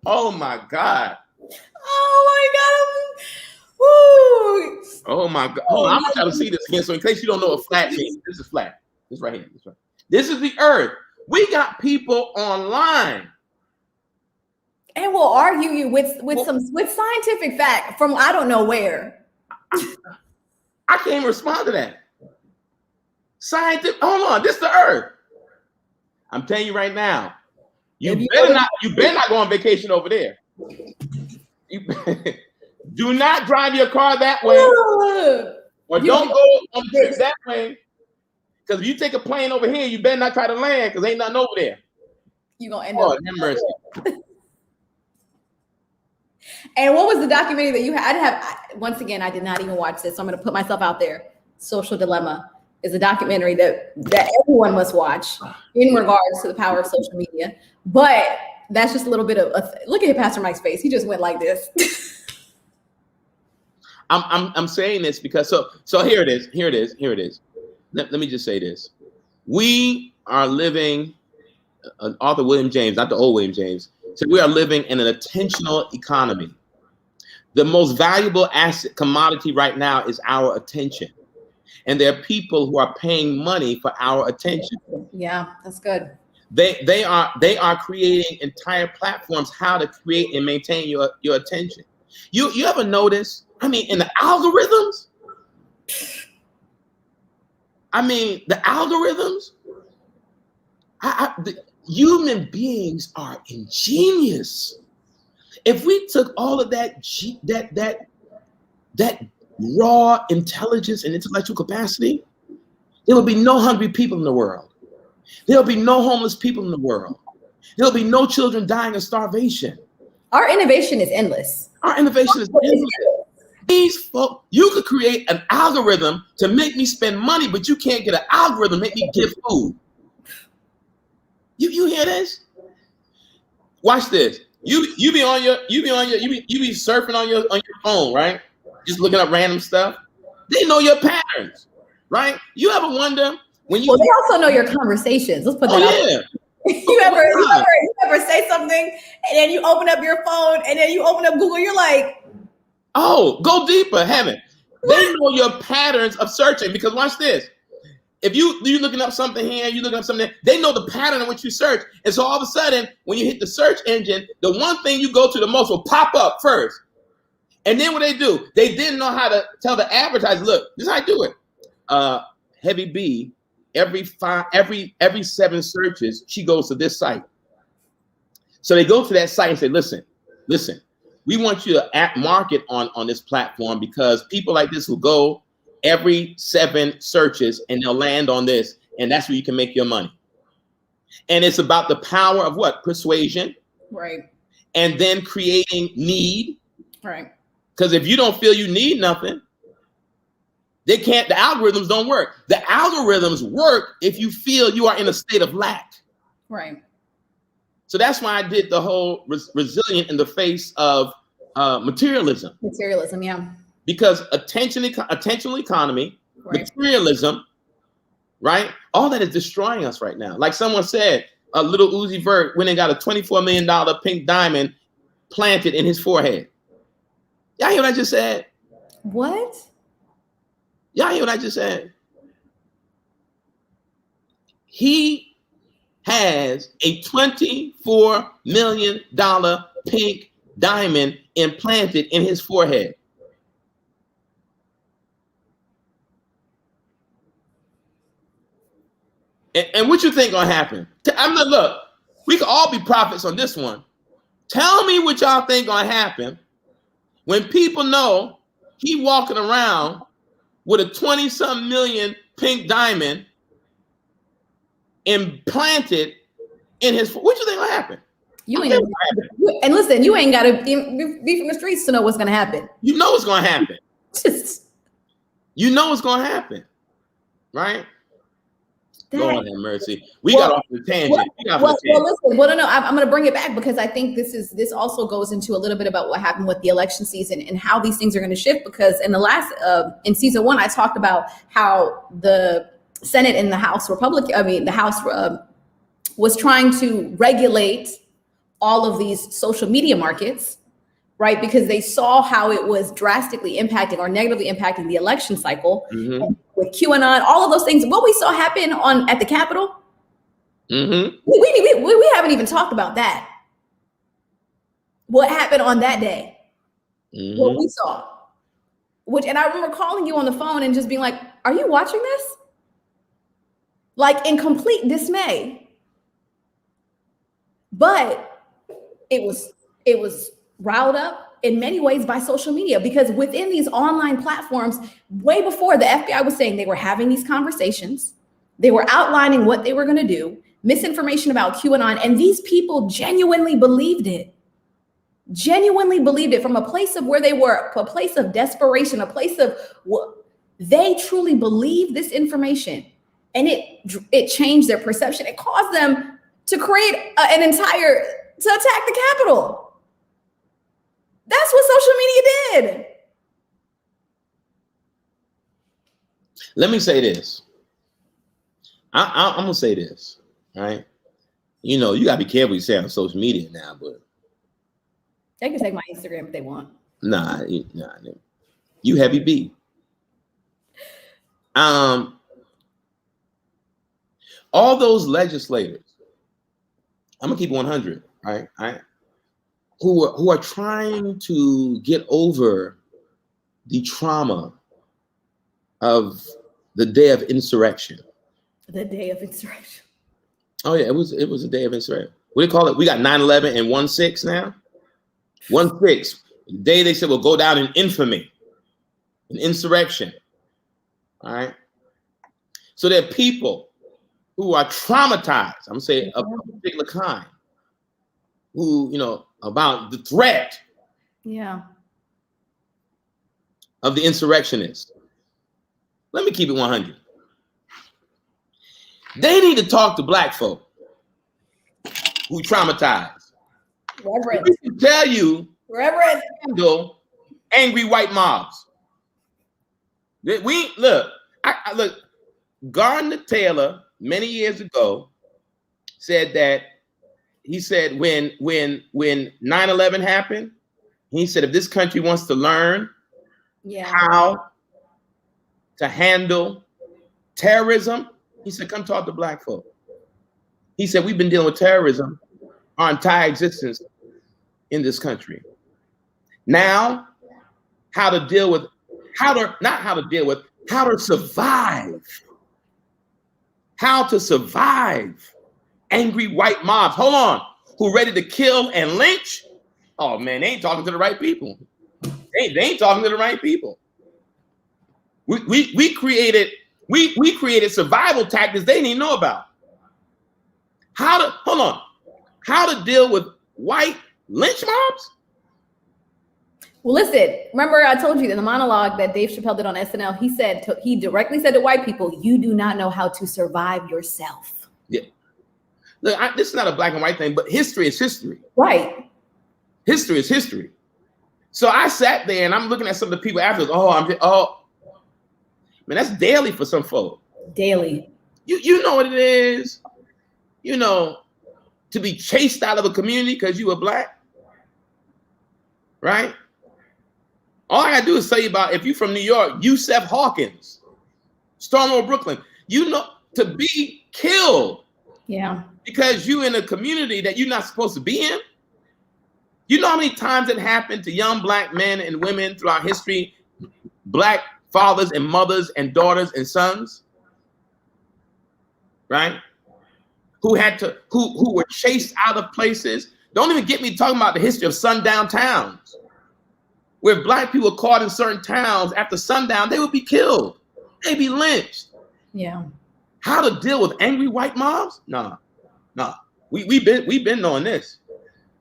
Oh my God. Oh my God. Woo. Oh my God. Hold on, I'm gonna try to see this again. So in case you don't know what flat means, this is flat. This right here. This is the earth. We got people online. And we'll argue you with scientific fact from I don't know where. I can't even respond to that. Scientific. Hold on, this is the earth. I'm telling you right now. You better not go on vacation over there. Do not drive your car that way, or don't go on the trip that way. Because if you take a plane over here, you better not try to land because ain't nothing over there. You're gonna end up. Mercy. And what was the documentary that you had? Once again, I did not even watch this, so I'm going to put myself out there. Social Dilemma is a documentary that everyone must watch in regards to the power of social media. But that's just a little bit of look at Pastor Mike's face. He just went like this. I'm saying this because so here it is. Let me just say this. We are living, author William James, not the old William James, said we are living in an attentional economy. The most valuable asset commodity right now is our attention. And there are people who are paying money for our attention. Yeah, that's good. They are creating entire platforms how to create and maintain your attention. You ever notice? I mean, in the algorithms. I mean, the algorithms. The human beings are ingenious. If we took all of that raw intelligence and intellectual capacity, there would be no hungry people in the world. There'll be no homeless people in the world. There'll be no children dying of starvation. Our innovation is endless. Our innovation is endless. These folks, you could create an algorithm to make me spend money, but you can't get an algorithm to make me give food. You hear this? Watch this. You be surfing on your phone, right? Just looking up random stuff. They know your patterns, right? You ever wonder when you? Well, they also know your conversations. Let's put that out there. You ever say something and then you open up your phone and then you open up Google, you're like, oh, go deeper, heaven. They know your patterns of searching because watch this. If you looking up something here, you looking up something there, they know the pattern in which you search. And so all of a sudden, when you hit the search engine, the one thing you go to the most will pop up first. And then what they do, they didn't know how to tell the advertiser, look, this is how I do it. Heavy B, every 7 searches, she goes to this site. So they go to that site and say, listen, we want you to market on this platform because people like this will go every 7 searches and they'll land on this. And that's where you can make your money. And it's about the power of what? Persuasion. Right. And then creating need. Right. Because if you don't feel you need nothing, the algorithms don't work. The algorithms work if you feel you are in a state of lack. Right. So that's why I did the whole resilient in the face of materialism. Materialism, yeah. Because attentional economy, right. Materialism, right? All that is destroying us right now. Like someone said, a little Uzi Vert went and got a $24 million pink diamond planted in his forehead. Y'all hear what I just said? What? Y'all hear what I just said? He has a $24 million pink diamond implanted in his forehead. And what you think gonna happen? Look, we can all be prophets on this one. Tell me what y'all think gonna happen when people know he walking around with a 20-something million pink diamond implanted in his. What you think gonna happen? And listen, you ain't gotta be from the streets to know what's gonna happen. You know what's gonna happen. You know what's gonna happen, right? Lord have mercy. We got off the tangent. Listen. Well, no, I'm going to bring it back because I think this also goes into a little bit about what happened with the election season and how these things are going to shift. Because in the last in season 1, I talked about how the Senate and the House the House was trying to regulate all of these social media markets, right? Because they saw how it was drastically impacting or negatively impacting the election cycle. Mm-hmm. With QAnon, all of those things, what we saw happen at the Capitol, mm-hmm. we haven't even talked about that. What happened on that day, mm-hmm. What we saw, and I remember calling you on the phone and just being like, "Are you watching this?" Like in complete dismay. But it was riled up in many ways by social media, because within these online platforms, way before the FBI was saying, they were having these conversations, they were outlining what they were going to do, misinformation about QAnon, and these people genuinely believed it from a place of where they were, a place of desperation, a place of they truly believed this information, and it changed their perception. It caused them to create to attack the Capitol. That's what social media did. Let me say this. I'm going to say this, right? You got to be careful what you say on social media now, but. They can take my Instagram if they want. Nah, you heavy B. All those legislators, I'm gonna keep 100, right? Who are trying to get over the trauma of the day of insurrection. The day of insurrection. Oh yeah, it was a day of insurrection. What do you call it? We got 9/11 and 1/6 now. 1/6. The day they said will go down in infamy, an insurrection. All right. So there are people who are traumatized. I'm gonna say of a particular kind, who about the threat. Yeah. Of the insurrectionists. Let me keep it 100. They need to talk to black folk who traumatized. Reverend. We can tell you, Reverend, handle angry white mobs. We look. I look. Gardner Taylor many years ago said that he said when 9/11 happened, he said if this country wants to learn how to handle terrorism, he said, come talk to black folk. He said, we've been dealing with terrorism our entire existence in this country. Now, how to survive. How to survive angry white mobs. Hold on. Who ready to kill and lynch? Oh man, they ain't talking to the right people. They ain't talking to the right people. We created survival tactics they didn't even know about. How to deal with white lynch mobs? Well, listen, remember I told you in the monologue that Dave Chappelle did on SNL, he directly said to white people, you do not know how to survive yourself. Yeah. Look, this is not a black and white thing, but history is history. Right. History is history. So I sat there and I'm looking at some of the people afterwards. Man, that's daily for some folk. Daily. You know what it is, to be chased out of a community because you were black, right? All I gotta do is tell you about, if you're from New York, Yusef Hawkins, Stonewall, Brooklyn, to be killed. Yeah. Because you in a community that you're not supposed to be in. You know how many times it happened to young black men and women throughout history, black fathers and mothers and daughters and sons, right? Who were chased out of places. Don't even get me talking about the history of sundown towns, where black people were caught in certain towns after sundown, they would be killed. They'd be lynched. Yeah. How to deal with angry white mobs? Nah. We've been knowing this.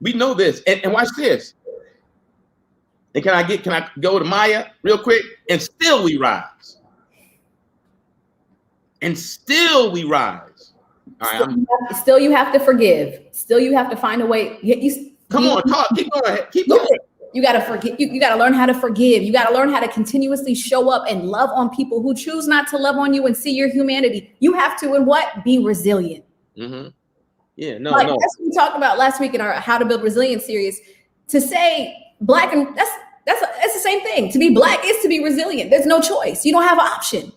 We know this. And watch this. And can I go to Maya real quick? And still we rise. And still we rise. All right, still you have to forgive. Still you have to find a way. Come on, talk. Keep going. Keep going. You got to forgive. You got to learn how to forgive. You got to learn how to continuously show up and love on people who choose not to love on you and see your humanity. You have to, and what? Be resilient. Mm-hmm. Yeah, no. That's what we talked about last week in our How to Build Resilience series. To say black, and that's the same thing. To be black is to be resilient. There's no choice. You don't have an option.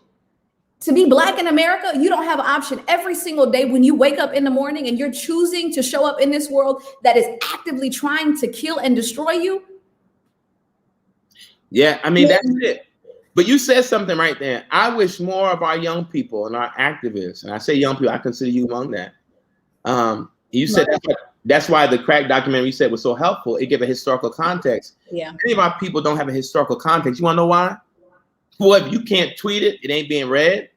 To be black in America, you don't have an option. Every single day when you wake up in the morning and you're choosing to show up in this world that is actively trying to kill and destroy you. Yeah, I mean, that's it. But you said something right there. I wish more of our young people and our activists, and I say young people, I consider you among that. You said that's why the crack documentary you said was so helpful. It gave a historical context. Yeah. Many of our people don't have a historical context. You want to know why? Well, if you can't tweet it, it ain't being read.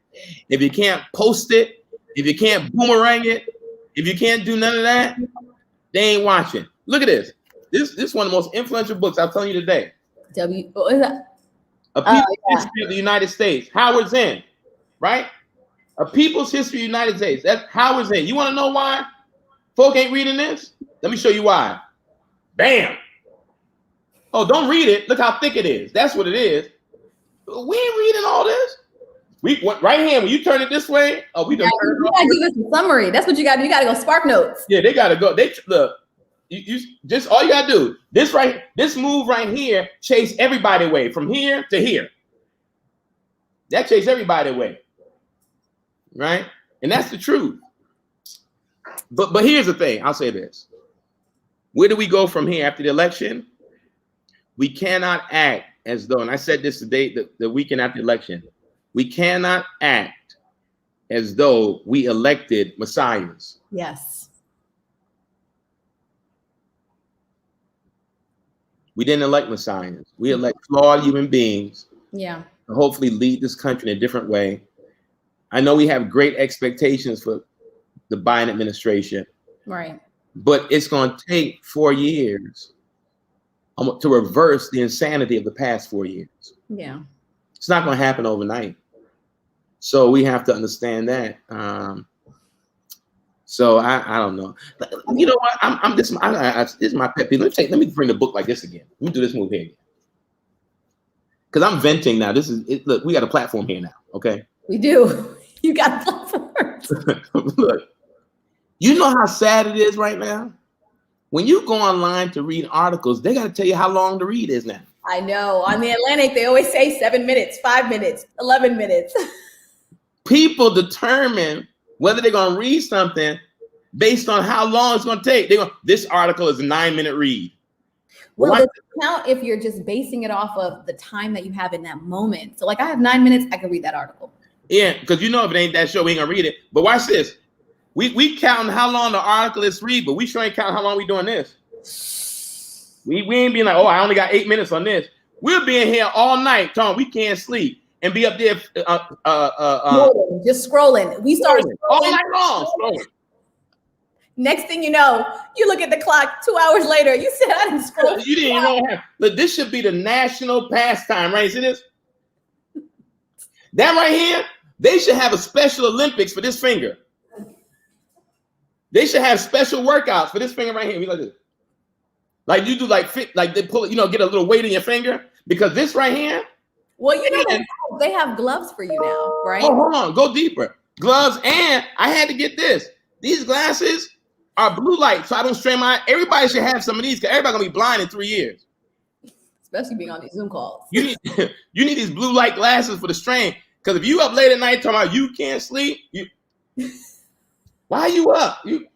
If you can't post it, if you can't boomerang it, if you can't do none of that, they ain't watching. Look at this. This is one of the most influential books I'm telling you today. What is that? A People's History of the United States. Howard Zinn, right? A People's History of the United States. That's Howard Zinn. You want to know why folk ain't reading this? Let me show you why. Bam. Oh, don't read it. Look how thick it is. That's what it is. We ain't reading all this. We right here, when you turn it this way, we done turn it off. You gotta give us a summary. That's what you gotta do. You gotta go Spark Notes. Yeah, they gotta go. Look, You just all you gotta do. This move right here chase everybody away from here to here. That chase everybody away, right? And that's the truth. But here's the thing. I'll say this. Where do we go from here after the election? We cannot act as though, and I said this today, the weekend after the election, we cannot act as though we elected messiahs. Yes. We didn't elect messiahs. We elect flawed human beings. Yeah. To hopefully lead this country in a different way. I know we have great expectations for the Biden administration. Right. But it's going to take 4 years to reverse the insanity of the past 4 years. Yeah. It's not going to happen overnight. So we have to understand that. So I don't know. You know what? This is my pet peeve. Let me bring the book like this again. Let me do this move here. Because I'm venting now. This is it. Look, we got a platform here now. Okay. We do. You got platforms. Look, you know how sad it is right now? When you go online to read articles, they got to tell you how long the read is now. I know. On the Atlantic, they always say 7 minutes, 5 minutes, 11 minutes. People determine whether they're going to read something based on how long it's going to take. This article is a 9-minute read. Well, does it count if you're just basing it off of the time that you have in that moment? So like I have 9 minutes, I can read that article. Yeah, because if it ain't that show, we ain't gonna read it. But watch this. We counting how long the article is read, but we sure ain't counting how long we doing this. We ain't being like, oh, I only got 8 minutes on this. We'll be in here all night, Tom. We can't sleep and be up there just scrolling. We started all night long. Scrolling. Next thing you know, you look at the clock 2 hours later. You said I didn't scroll. You didn't even know. Look, this should be the national pastime, right? See this? That right here, they should have a Special Olympics for this finger. They should have special workouts for this finger right here. Like this. Like you do like they pull it, get a little weight in your finger because this right here. Well, they have gloves for you now, right? Oh, hold on, go deeper. Gloves, and I had to get this. These glasses are blue light, so I don't strain my eye. Everybody should have some of these because everybody's gonna be blind in 3 years. Especially being on these Zoom calls. You need these blue light glasses for the strain. Because if you up late at night talking about you can't sleep, why are you up? You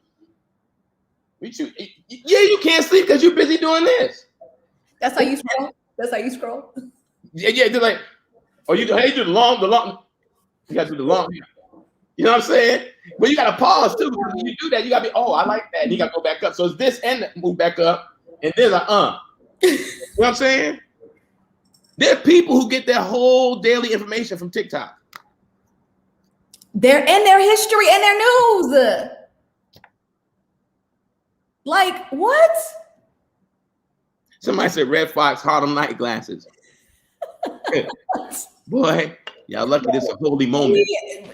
can't sleep because you're busy doing this. That's how you scroll. That's how you scroll. Yeah. They're like, you do the long. You gotta do the long. You know what I'm saying? But you gotta pause too. Because when you do that, you gotta be, I like that. And you gotta go back up. So it's this and move back up, and then You know what I'm saying? There are people who get their whole daily information from TikTok. They're in their history and their news. Like what? Somebody said Red Fox Harlem Night glasses. Boy, y'all lucky this is a holy moment.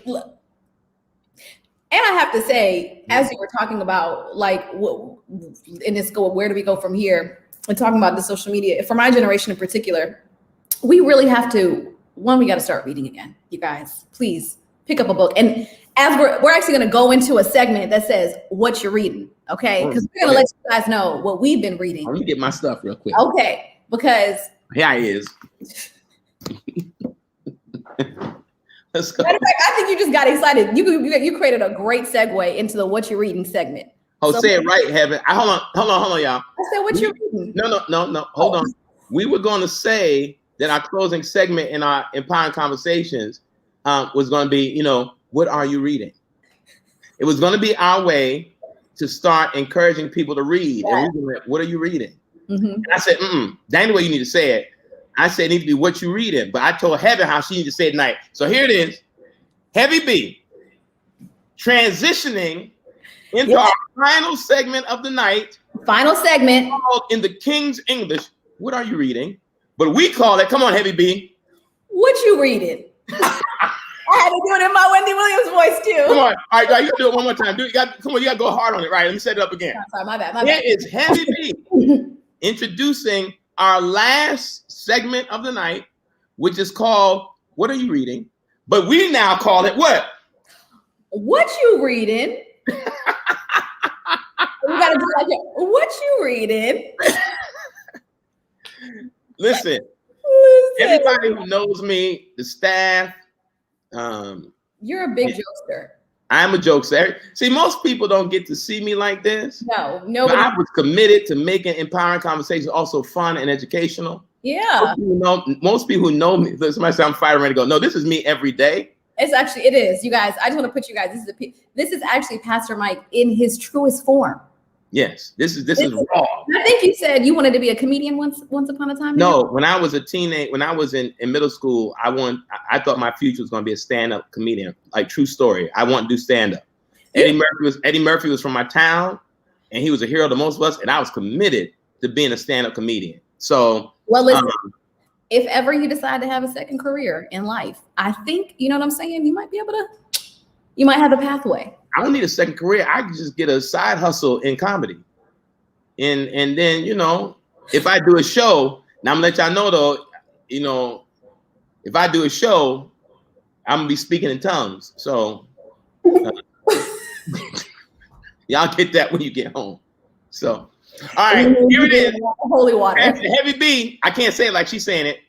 And I have to say, as you were talking about, like, in this where do we go from here? And talking about the social media, for my generation in particular, we really have to, we got to start reading again. You guys, please pick up a book. And as we're actually going to go into a segment that says what you're reading, okay? Because we're going to let you guys know what we've been reading. Let me get my stuff real quick. Okay, because here it is. Let's go. Matter of fact, I think you just got excited. You created a great segue into the what you're reading segment. Oh, say it right, Heaven. Hold on, y'all. I said what you're reading. No. Hold on. We were going to say that our closing segment in our Empowering Conversations was going to be, what are you reading? It was going to be our way to start encouraging people to read. Yeah. And we were like, what are you reading? Mm-hmm. And I said, that ain't the way you need to say it. I said it needs to be what you reading. But I told Heaven how she needs to say it tonight. So here it is. Heavy B. Transitioning into our final segment of the night. Final segment. Called in the King's English, what are you reading? But we call it, come on, Heavy B. What you reading? I had to do it in my Wendy Williams voice too. Come on. All right, you gotta do it one more time. You gotta go hard on it, right? Let me set it up again. Oh, sorry, my bad. Here is Heavy B introducing our last segment of the night, which is called What Are You Reading? But we now call it what? What you reading? We gotta gotta do like, what you reading? Listen, everybody who knows me, the staff. You're a big jokester. I'm a jokester. See, most people don't get to see me like this. No, But I was committed to making empowering conversations also fun and educational. Yeah. Most people who know me, somebody say I'm fired ready to go. No, this is me every day. It is. You guys, I just want to put you guys, this is actually Pastor Mike in his truest form. Yes, this is raw. I think you said you wanted to be a comedian once upon a time. No, when I was a teenager, when I was in middle school, I thought my future was going to be a stand-up comedian. Like, true story. I want to do stand-up. Eddie Murphy was from my town, and he was a hero to most of us, and I was committed to being a stand-up comedian. So, well, listen, if ever you decide to have a second career in life, I think, you know what I'm saying, you might have a pathway. I don't need a second career. I can just get a side hustle in comedy. And then, if I do a show, now I'm gonna let y'all know though, if I do a show, I'm gonna be speaking in tongues. So y'all get that when you get home. So, all right, here it is. Holy water. Heavy B. I can't say it like she's saying it.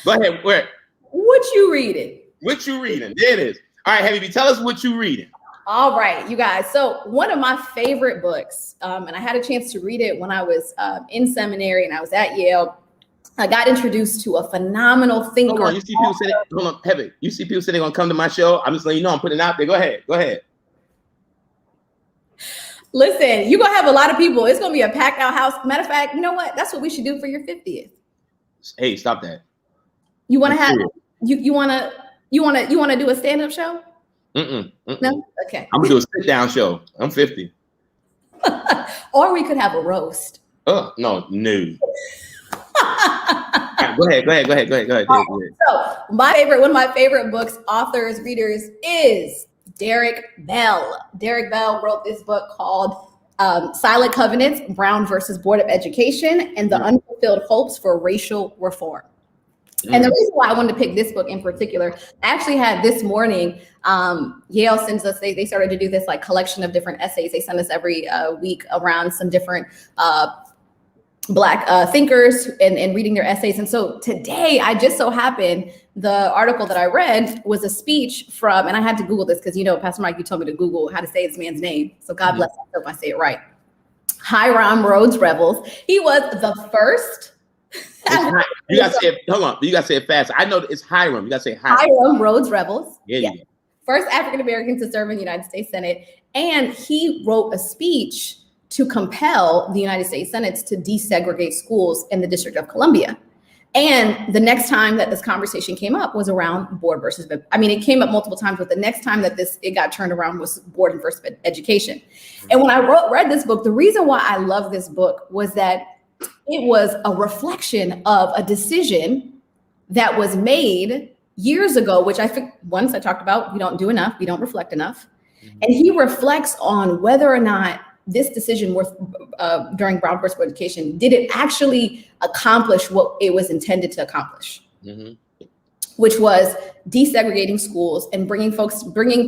Go ahead. Where? What you reading? What you reading? There it is. All right, Heavy B, tell us what you reading. All right, you guys. So one of my favorite books, and I had a chance to read it when I was in seminary and I was at Yale. I got introduced to a phenomenal thinker. Hold on, you see people saying, hold on, Heavy. You see people saying they're gonna come to my show. I'm just letting you know I'm putting it out there. Go ahead. Listen, you're gonna have a lot of people. It's gonna be a packed out house. Matter of fact, you know what? That's what we should do for your 50th. Hey, stop that. You want to have you want to do a stand-up show? No? Okay. I'm gonna do a sit-down show. I'm 50. Or we could have a roast. Oh, no. Right, go ahead. So one of my favorite books, authors, readers, is Derek Bell. Derek Bell wrote this book called Silent Covenants, Brown versus Board of Education, and the Unfulfilled Hopes for Racial Reform. And the reason why I wanted to pick this book in particular, I actually had this morning, Yale sends us, they started to do this like collection of different essays. They send us every week around some different Black thinkers and reading their essays. And so today, I just so happened, the article that I read was a speech from, and I had to Google this because, Pastor Mike, you told me to Google how to say this man's name. So God bless him if I say it right. Hiram Rhodes Revels. He was the first. You gotta say it. Hold on. You gotta say it fast. I know it's Hiram. You gotta say Hiram. Hiram Rhodes Revels. Yeah. First African American to serve in the United States Senate, and he wrote a speech to compel the United States Senate to desegregate schools in the District of Columbia. And the next time that this conversation came up was around board versus, it came up multiple times, but the next time that it got turned around was board versus education. And when I read this book, the reason why I love this book was that it was a reflection of a decision that was made years ago, which I think once I talked about, we don't do enough, we don't reflect enough. And he reflects on whether or not this decision during Brown versus education, did it actually accomplish what it was intended to accomplish? Which was desegregating schools and bringing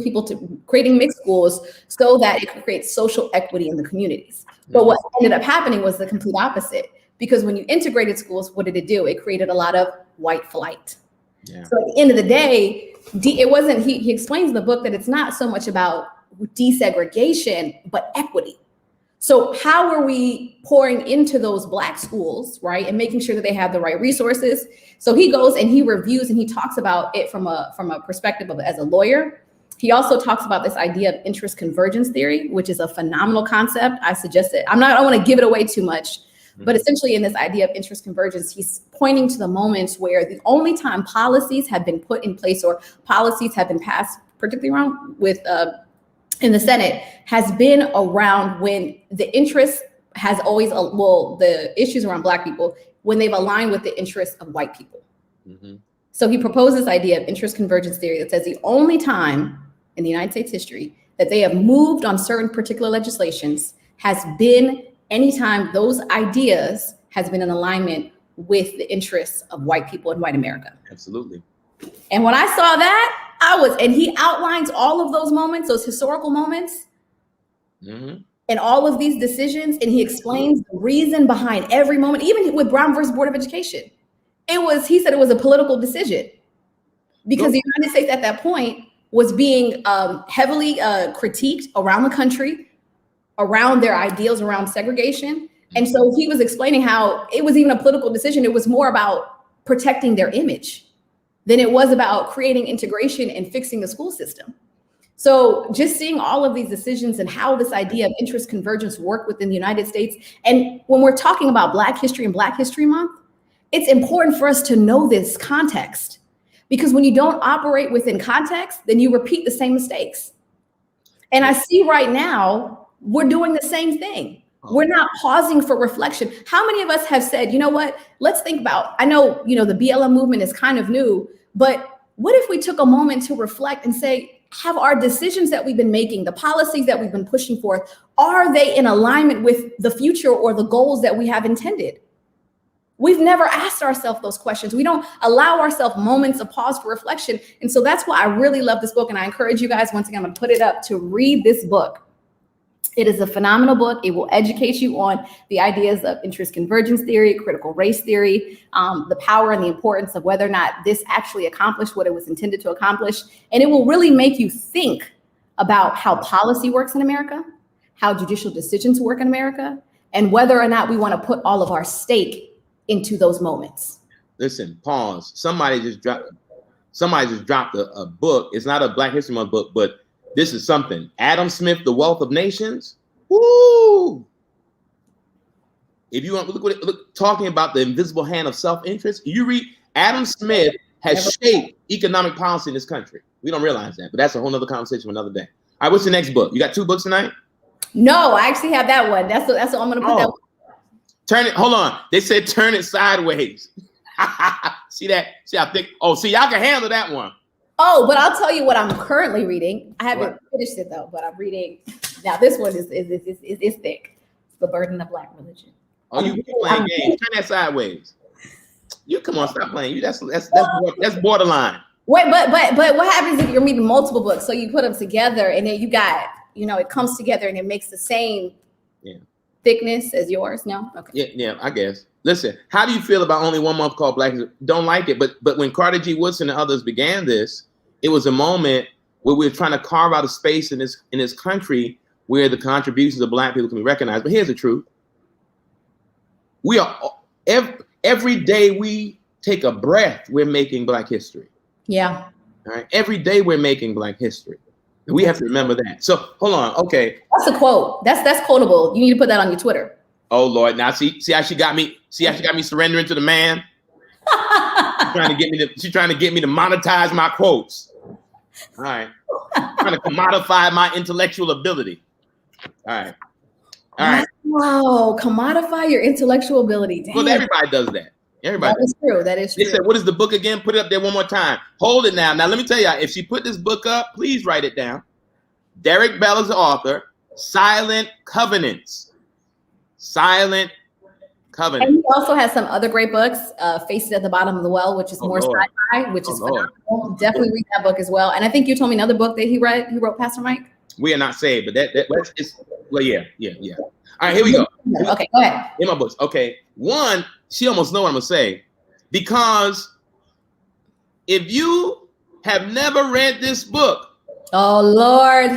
people to creating mixed schools so that it could create social equity in the communities. But what ended up happening was the complete opposite, because when you integrated schools, what did it do? It created a lot of white flight. Yeah. So at the end of the day, it wasn't, he explains in the book that it's not so much about desegregation, but equity. So how are we pouring into those Black schools, right? And making sure that they have the right resources. So he goes and he reviews and he talks about it from a perspective of as a lawyer. He also talks about this idea of interest convergence theory, which is a phenomenal concept. I suggest it. I don't want to give it away too much, but essentially in this idea of interest convergence, he's pointing to the moments where the only time policies have been put in place or policies have been passed, particularly around with in the Senate, has been around when the interest has always, the issues around Black people, when they've aligned with the interests of white people. So he proposed this idea of interest convergence theory that says the only time in the United States history that they have moved on certain particular legislations has been anytime those ideas has been in alignment with the interests of white people in white America. Absolutely. And when I saw that, and he outlines all of those moments, those historical moments. in all of these decisions, and he explains the reason behind every moment, even with Brown versus Board of Education. He said it was a political decision because the United States at that point was being heavily critiqued around the country, around their ideals, around segregation. And so he was explaining how it was even a political decision. It was more about protecting their image than it was about creating integration and fixing the school system. So just seeing all of these decisions and how this idea of interest convergence work within the United States. And when we're talking about Black history and Black History Month, it's important for us to know this context, because when you don't operate within context, then you repeat the same mistakes. And I see right now, we're doing the same thing. We're not pausing for reflection. How many of us have said, you know what, let's think about, I know, the BLM movement is kind of new, but what if we took a moment to reflect and say, have our decisions that we've been making, the policies that we've been pushing forth, are they in alignment with the future or the goals that we have intended? We've never asked ourselves those questions. We don't allow ourselves moments of pause for reflection. And so that's why I really love this book. And I encourage you guys, once again, I'm gonna put it up, to read this book. It is a phenomenal book. It will educate you on the ideas of interest convergence theory, critical race theory, the power and the importance of whether or not this actually accomplished what it was intended to accomplish. And it will really make you think about how policy works in America, how judicial decisions work in America, and whether or not we want to put all of our stake into those moments. Listen, pause. Somebody just dropped a book. It's not a Black History Month book, but this is something. Adam Smith, The Wealth of Nations. Woo! If you want to look, talking about the invisible hand of self-interest, you read, Adam Smith has shaped economic policy in this country. We don't realize that, but that's a whole nother conversation for another day. All right, what's the next book? You got 2 books tonight? No, I actually have that one. That's what I'm going to put that one. Turn it, hold on. They said turn it sideways. See that? See how thick? Oh, see, y'all can handle that one. Oh, but I'll tell you what I'm currently reading. I haven't finished it though, but I'm reading. Now this one is thick. It's The Burden of Black Religion. Oh, you playing games? Turn that sideways. You come on, stop playing. You that's borderline. Wait, but what happens if you're reading multiple books? So you put them together, and then you got, it comes together, and it makes the same thickness as yours. No, okay. Yeah, I guess. Listen, how do you feel about only 1 month called Black History? Don't like it, but when Carter G. Woodson and others began this, it was a moment where we were trying to carve out a space in this country where the contributions of Black people can be recognized. But here's the truth: we are every day we take a breath, we're making Black history. Yeah. All right. Every day we're making Black history. And we have to remember that. So hold on. Okay. That's a quote. That's quotable. You need to put that on your Twitter. Oh Lord! Now see how she got me. See how she got me surrendering to the man. She's trying to get me to monetize my quotes. All right, trying to commodify my intellectual ability. All right. Wow, commodify your intellectual ability. Damn. Well, everybody does that. Everybody. That is true. That is true. They said, "What is the book again?" Put it up there one more time. Hold it now. Now let me tell you, if she put this book up, please write it down. Derek Bell is the author. Silent Covenants. Silent Covenant. And he also has some other great books. Faces at the Bottom of the Well, which is more sci-fi, which is phenomenal. Definitely read that book as well. And I think you told me another book that he wrote, Pastor Mike. We are not saved, but yeah. All right, here we go. Okay, go ahead. In my books. Okay. One, she almost know what I'm gonna say. Because if you have never read this book, oh Lord,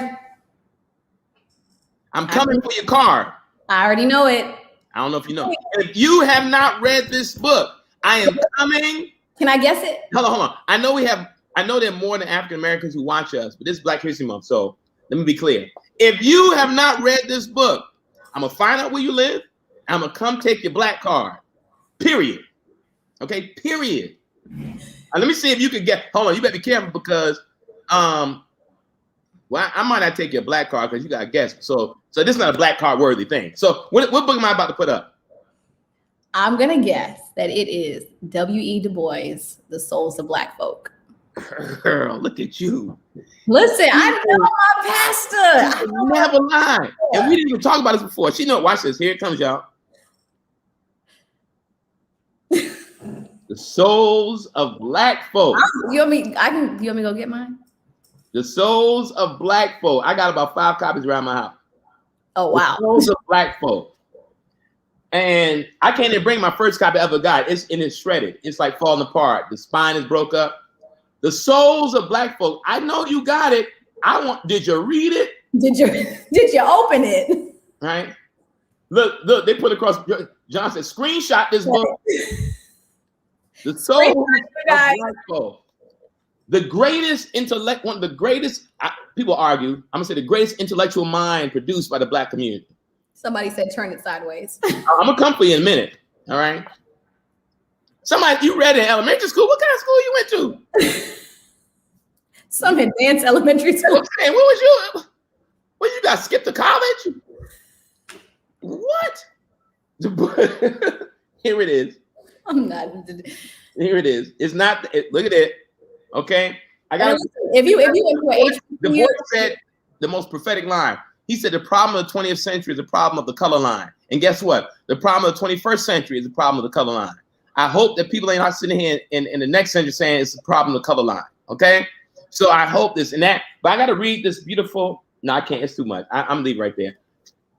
I'm coming for your car. I already know it. I don't know if you know. If you have not read this book, I am coming. Can I guess it? Hold on. I know there are more than African Americans who watch us, but this is Black History Month. So let me be clear. If you have not read this book, I'm gonna find out where you live. I'm gonna come take your black card. Period. Okay, period. Let me see if you can get, hold on, you better be careful because well, I might not take your black card because you got to guess. So this is not a black card worthy thing. So what book am I about to put up? I'm going to guess that it is W.E. Du Bois, The Souls of Black Folk. Girl, look at you. Listen, I know my pastor. I never lie. And we didn't even talk about this before. She know, watch this. Here it comes, y'all. The Souls of Black Folk. You want me to go get mine? The Souls of Black Folk. I got about 5 copies around my house. Oh, wow. The Souls of Black Folk. And I can't even bring my first copy I ever got. It's shredded. It's like falling apart. The spine is broke up. The Souls of Black Folk. I know you got it. Did you read it? Did you open it? Right. Look, they put across. John said, screenshot this book. The Souls of Black Folk. The greatest intellect, one of the greatest, people argue, I'm gonna say the greatest intellectual mind produced by the Black community. Somebody said turn it sideways. I'm gonna come for you in a minute. All right. Somebody, you read in elementary school. What kind of school you went to? Some advanced elementary school. Hey, what was you? What, you got skipped to college? What? Here it is. I'm not. Here it is. It's not. Look at it. Okay. I got. If you went to an the boy said the most prophetic line. He said the problem of the 20th century is the problem of the color line. And guess what? The problem of the 21st century is the problem of the color line. I hope that people ain't not sitting here in the next century saying it's the problem of the color line. Okay. So I hope this and that. But I got to read this beautiful. No, I can't. It's too much. I'm leaving right there.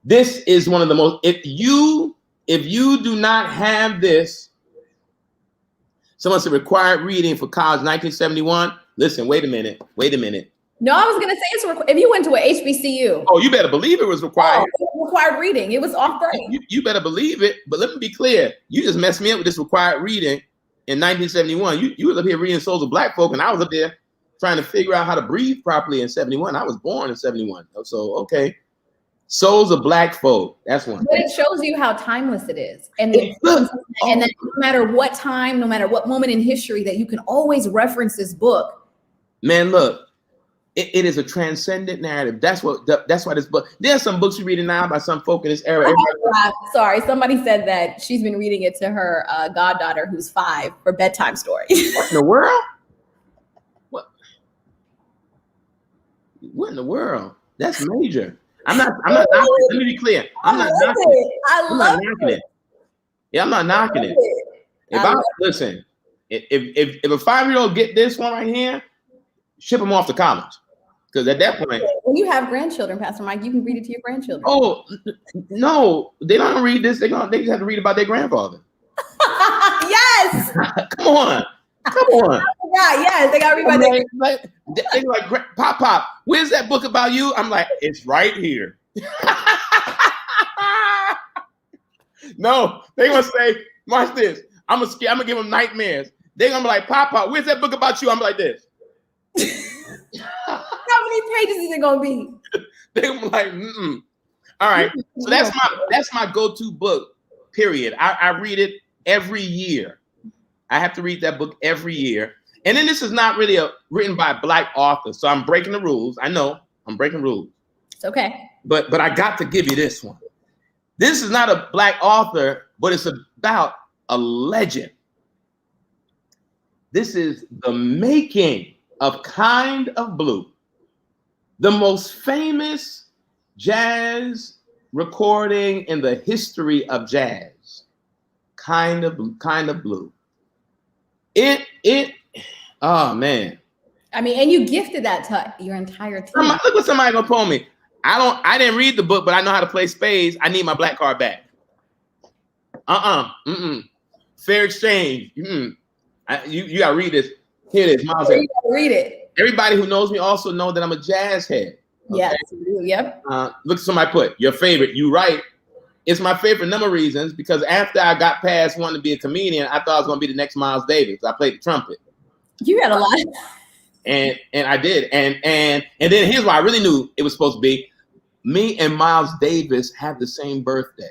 This is one of the most. If you do not have this, someone said required reading for college 1971. Listen, wait a minute. No, I was gonna say if you went to an HBCU. Oh, you better believe it was required. Oh, required reading. It was off break. You better believe it. But let me be clear. You just messed me up with this required reading in 1971. You was up here reading Souls of Black Folk, and I was up there trying to figure out how to breathe properly in 71. I was born in 71. So okay. Souls of Black Folk. That's one. But it shows you how timeless it is. And then no matter what time, no matter what moment in history, that you can always reference this book. Man, look. It is a transcendent narrative. That's why this book. There's some books you're reading now by some folk in this era. Sorry, somebody said that she's been reading it to her goddaughter who's 5 for bedtime story. What in the world? What in the world? That's major. I'm not. Let me be clear. I'm not knocking it. I'm not knocking it. Yeah, I'm not knocking it. Listen, if a 5-year-old get this one right here, ship them off to college. Because at that point, when you have grandchildren, Pastor Mike, you can read it to your grandchildren. Oh no, they don't read this. They just have to read about their grandfather. Yes. Come on. Yeah, yes, they got to read about their. They like, Pop, where's that book about you? I'm like, it's right here. No, they gonna say, watch this. I'm gonna give them nightmares. They're gonna be like, Pop, where's that book about you? I'm like this. How many pages is it gonna be? They're gonna be like, All right. So that's my go-to book, period. I read it every year. I have to read that book every year. And then this is not really written by a Black author. So I'm breaking the rules. I know I'm breaking rules. It's okay. But I got to give you this one. This is not a Black author, but it's about a legend. This is the making of Kind of Blue, the most famous jazz recording in the history of jazz. Kind of Blue. Oh man. I mean, and you gifted that to your entire team. Look what somebody gonna pull me. I didn't read the book, but I know how to play spades. I need my black card back. Fair exchange. You gotta read this. Here it is, Miles. You gotta read it. Everybody who knows me also know that I'm a jazz head. Okay? Yes, you do. Yep. Look, somebody put your favorite. You right. It's my favorite number of reasons because after I got past wanting to be a comedian, I thought I was going to be the next Miles Davis. I played the trumpet. You had a lot. And I did. And then here's why I really knew it was supposed to be. Me and Miles Davis have the same birthday.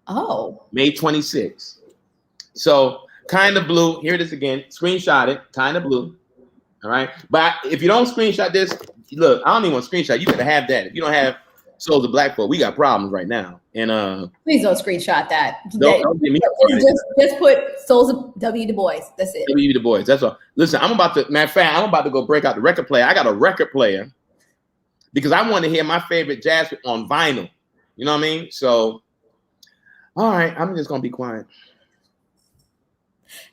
Oh. May 26th. So Kind of Blue. Here it is again. Screenshot it. Kind of Blue. All right. But if you don't screenshot this, look, I don't even want to screenshot. You better have that. If you don't have Souls of Black Folk, we got problems right now. And please don't screenshot that. Don't give me just put Souls of W. Du Bois. That's it. W. Du Bois. That's all. Listen, I'm about to go break out the record player. I got a record player because I want to hear my favorite jazz on vinyl. You know what I mean? So, all right, I'm just gonna be quiet.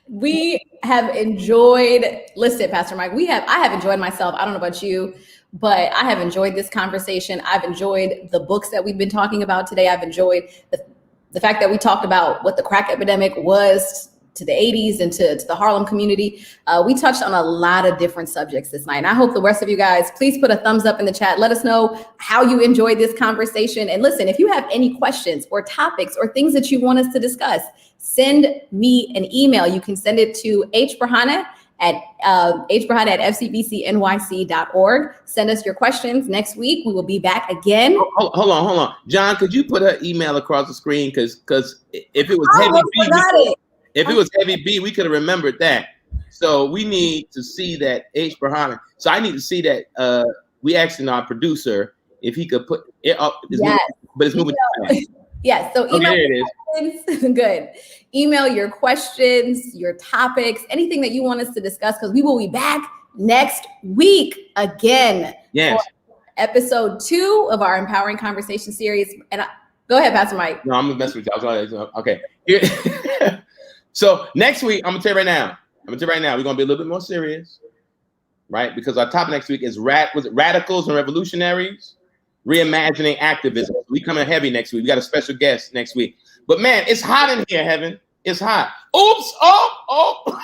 We have enjoyed, listen, Pastor Mike, I have enjoyed myself. I don't know about you, but I have enjoyed this conversation. I've enjoyed the books that we've been talking about today. I've enjoyed the fact that we talked about what the crack epidemic was to the 80s and to the Harlem community. We touched on a lot of different subjects this night. And I hope the rest of you guys, please put a thumbs up in the chat. Let us know how you enjoyed this conversation. And listen, if you have any questions or topics or things that you want us to discuss, send me an email. You can send it to hbrahana at FCBCNYC.org. Send us your questions. Next week, we will be back again. Hold on. John, could you put her email across the screen? Because if it was heavy B, if it was heavy B, we could have remembered that. So we need to see that Brahana. So I need to see that we asking our producer if he could put it up. Yes. But it's moving. Yes. So email it is. Good. Email your questions, your topics, anything that you want us to discuss, because we will be back next week again. Yes. Episode 2 of our Empowering Conversation series. And go ahead, Pastor Mike. No, I'm gonna mess with you. Okay. So next week, I'm gonna tell you right now. We're gonna be a little bit more serious, right? Because our topic next week is radicals and revolutionaries, reimagining activism. We coming heavy next week. We got a special guest next week. But man, it's hot in here, Heaven. It's hot. Oops! Oh!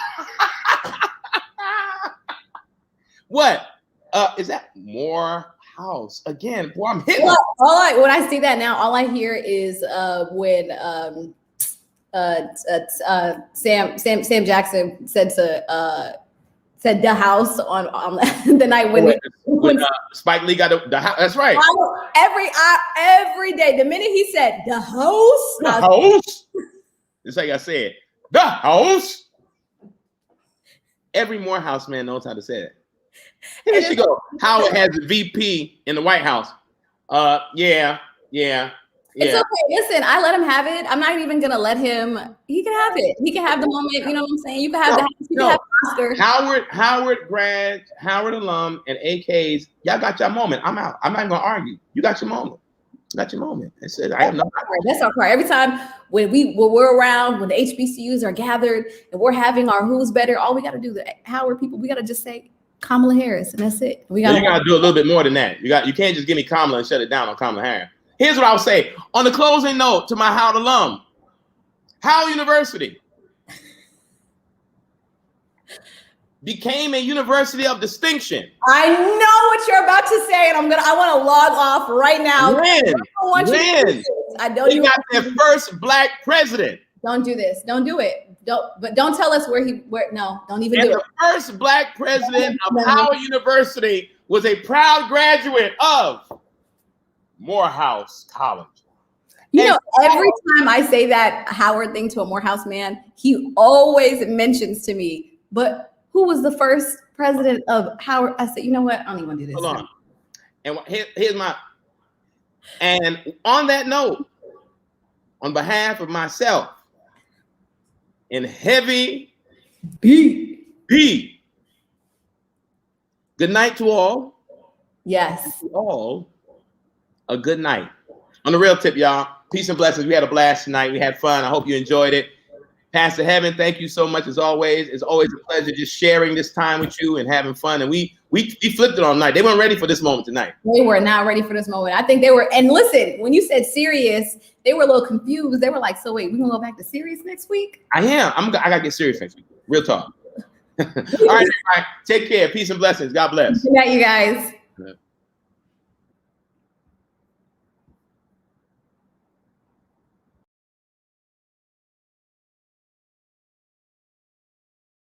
What? Is that Morehouse again? Boy, I'm hitting. Well, when I see that now, all I hear is when Sam Jackson said the house on the night when Spike Lee got the house. That's right. Every day, the minute he said the house, It's like I said, the house. Every Morehouse man knows how to say it. Here she go. Howard has a VP in the White House. Yeah. It's okay. Listen, I let him have it. I'm not even gonna let him. He can have it. He can have the moment. You know what I'm saying? You can have you can have Oscar. Howard grads, Howard alum, and AKs. Y'all got your moment. I'm out. I'm not even gonna argue. You got your moment. That's it. I have no. That's our part. Every time when we're around, when the HBCUs are gathered and we're having our who's better, all we got to do, the Howard people, we got to just say Kamala Harris, and that's it. You got to do a little bit more than that. You can't just give me Kamala and shut it down on Kamala Harris. Here's what I'll say on the closing note to my Howard alum. Howard University became a university of distinction. I know what you're about to say, and I want to log off right now. They got their first Black president. Don't do this. Don't do it. Don't tell us where. No, don't even do it. The first Black president of Howard University was a proud graduate of Morehouse College. Every time I say that Howard thing to a Morehouse man, he always mentions to me, but who was the first president of Howard? I said, you know what? I don't even want to do this. Hold on. And and on that note, on behalf of myself and Heavy B, good night to all. Yes. To all, a good night. On the real tip, y'all, peace and blessings. We had a blast tonight. We had fun. I hope you enjoyed it. Pastor Heaven, thank you so much as always. It's always a pleasure just sharing this time with you and having fun. And we flipped it all night. They weren't ready for this moment tonight. They were not ready for this moment. I think they were. And listen, when you said serious, they were a little confused. They were like, so wait, we're going to go back to serious next week? I am. I got to get serious next week. Real talk. All right, everybody. Take care. Peace and blessings. God bless. Good night, you guys.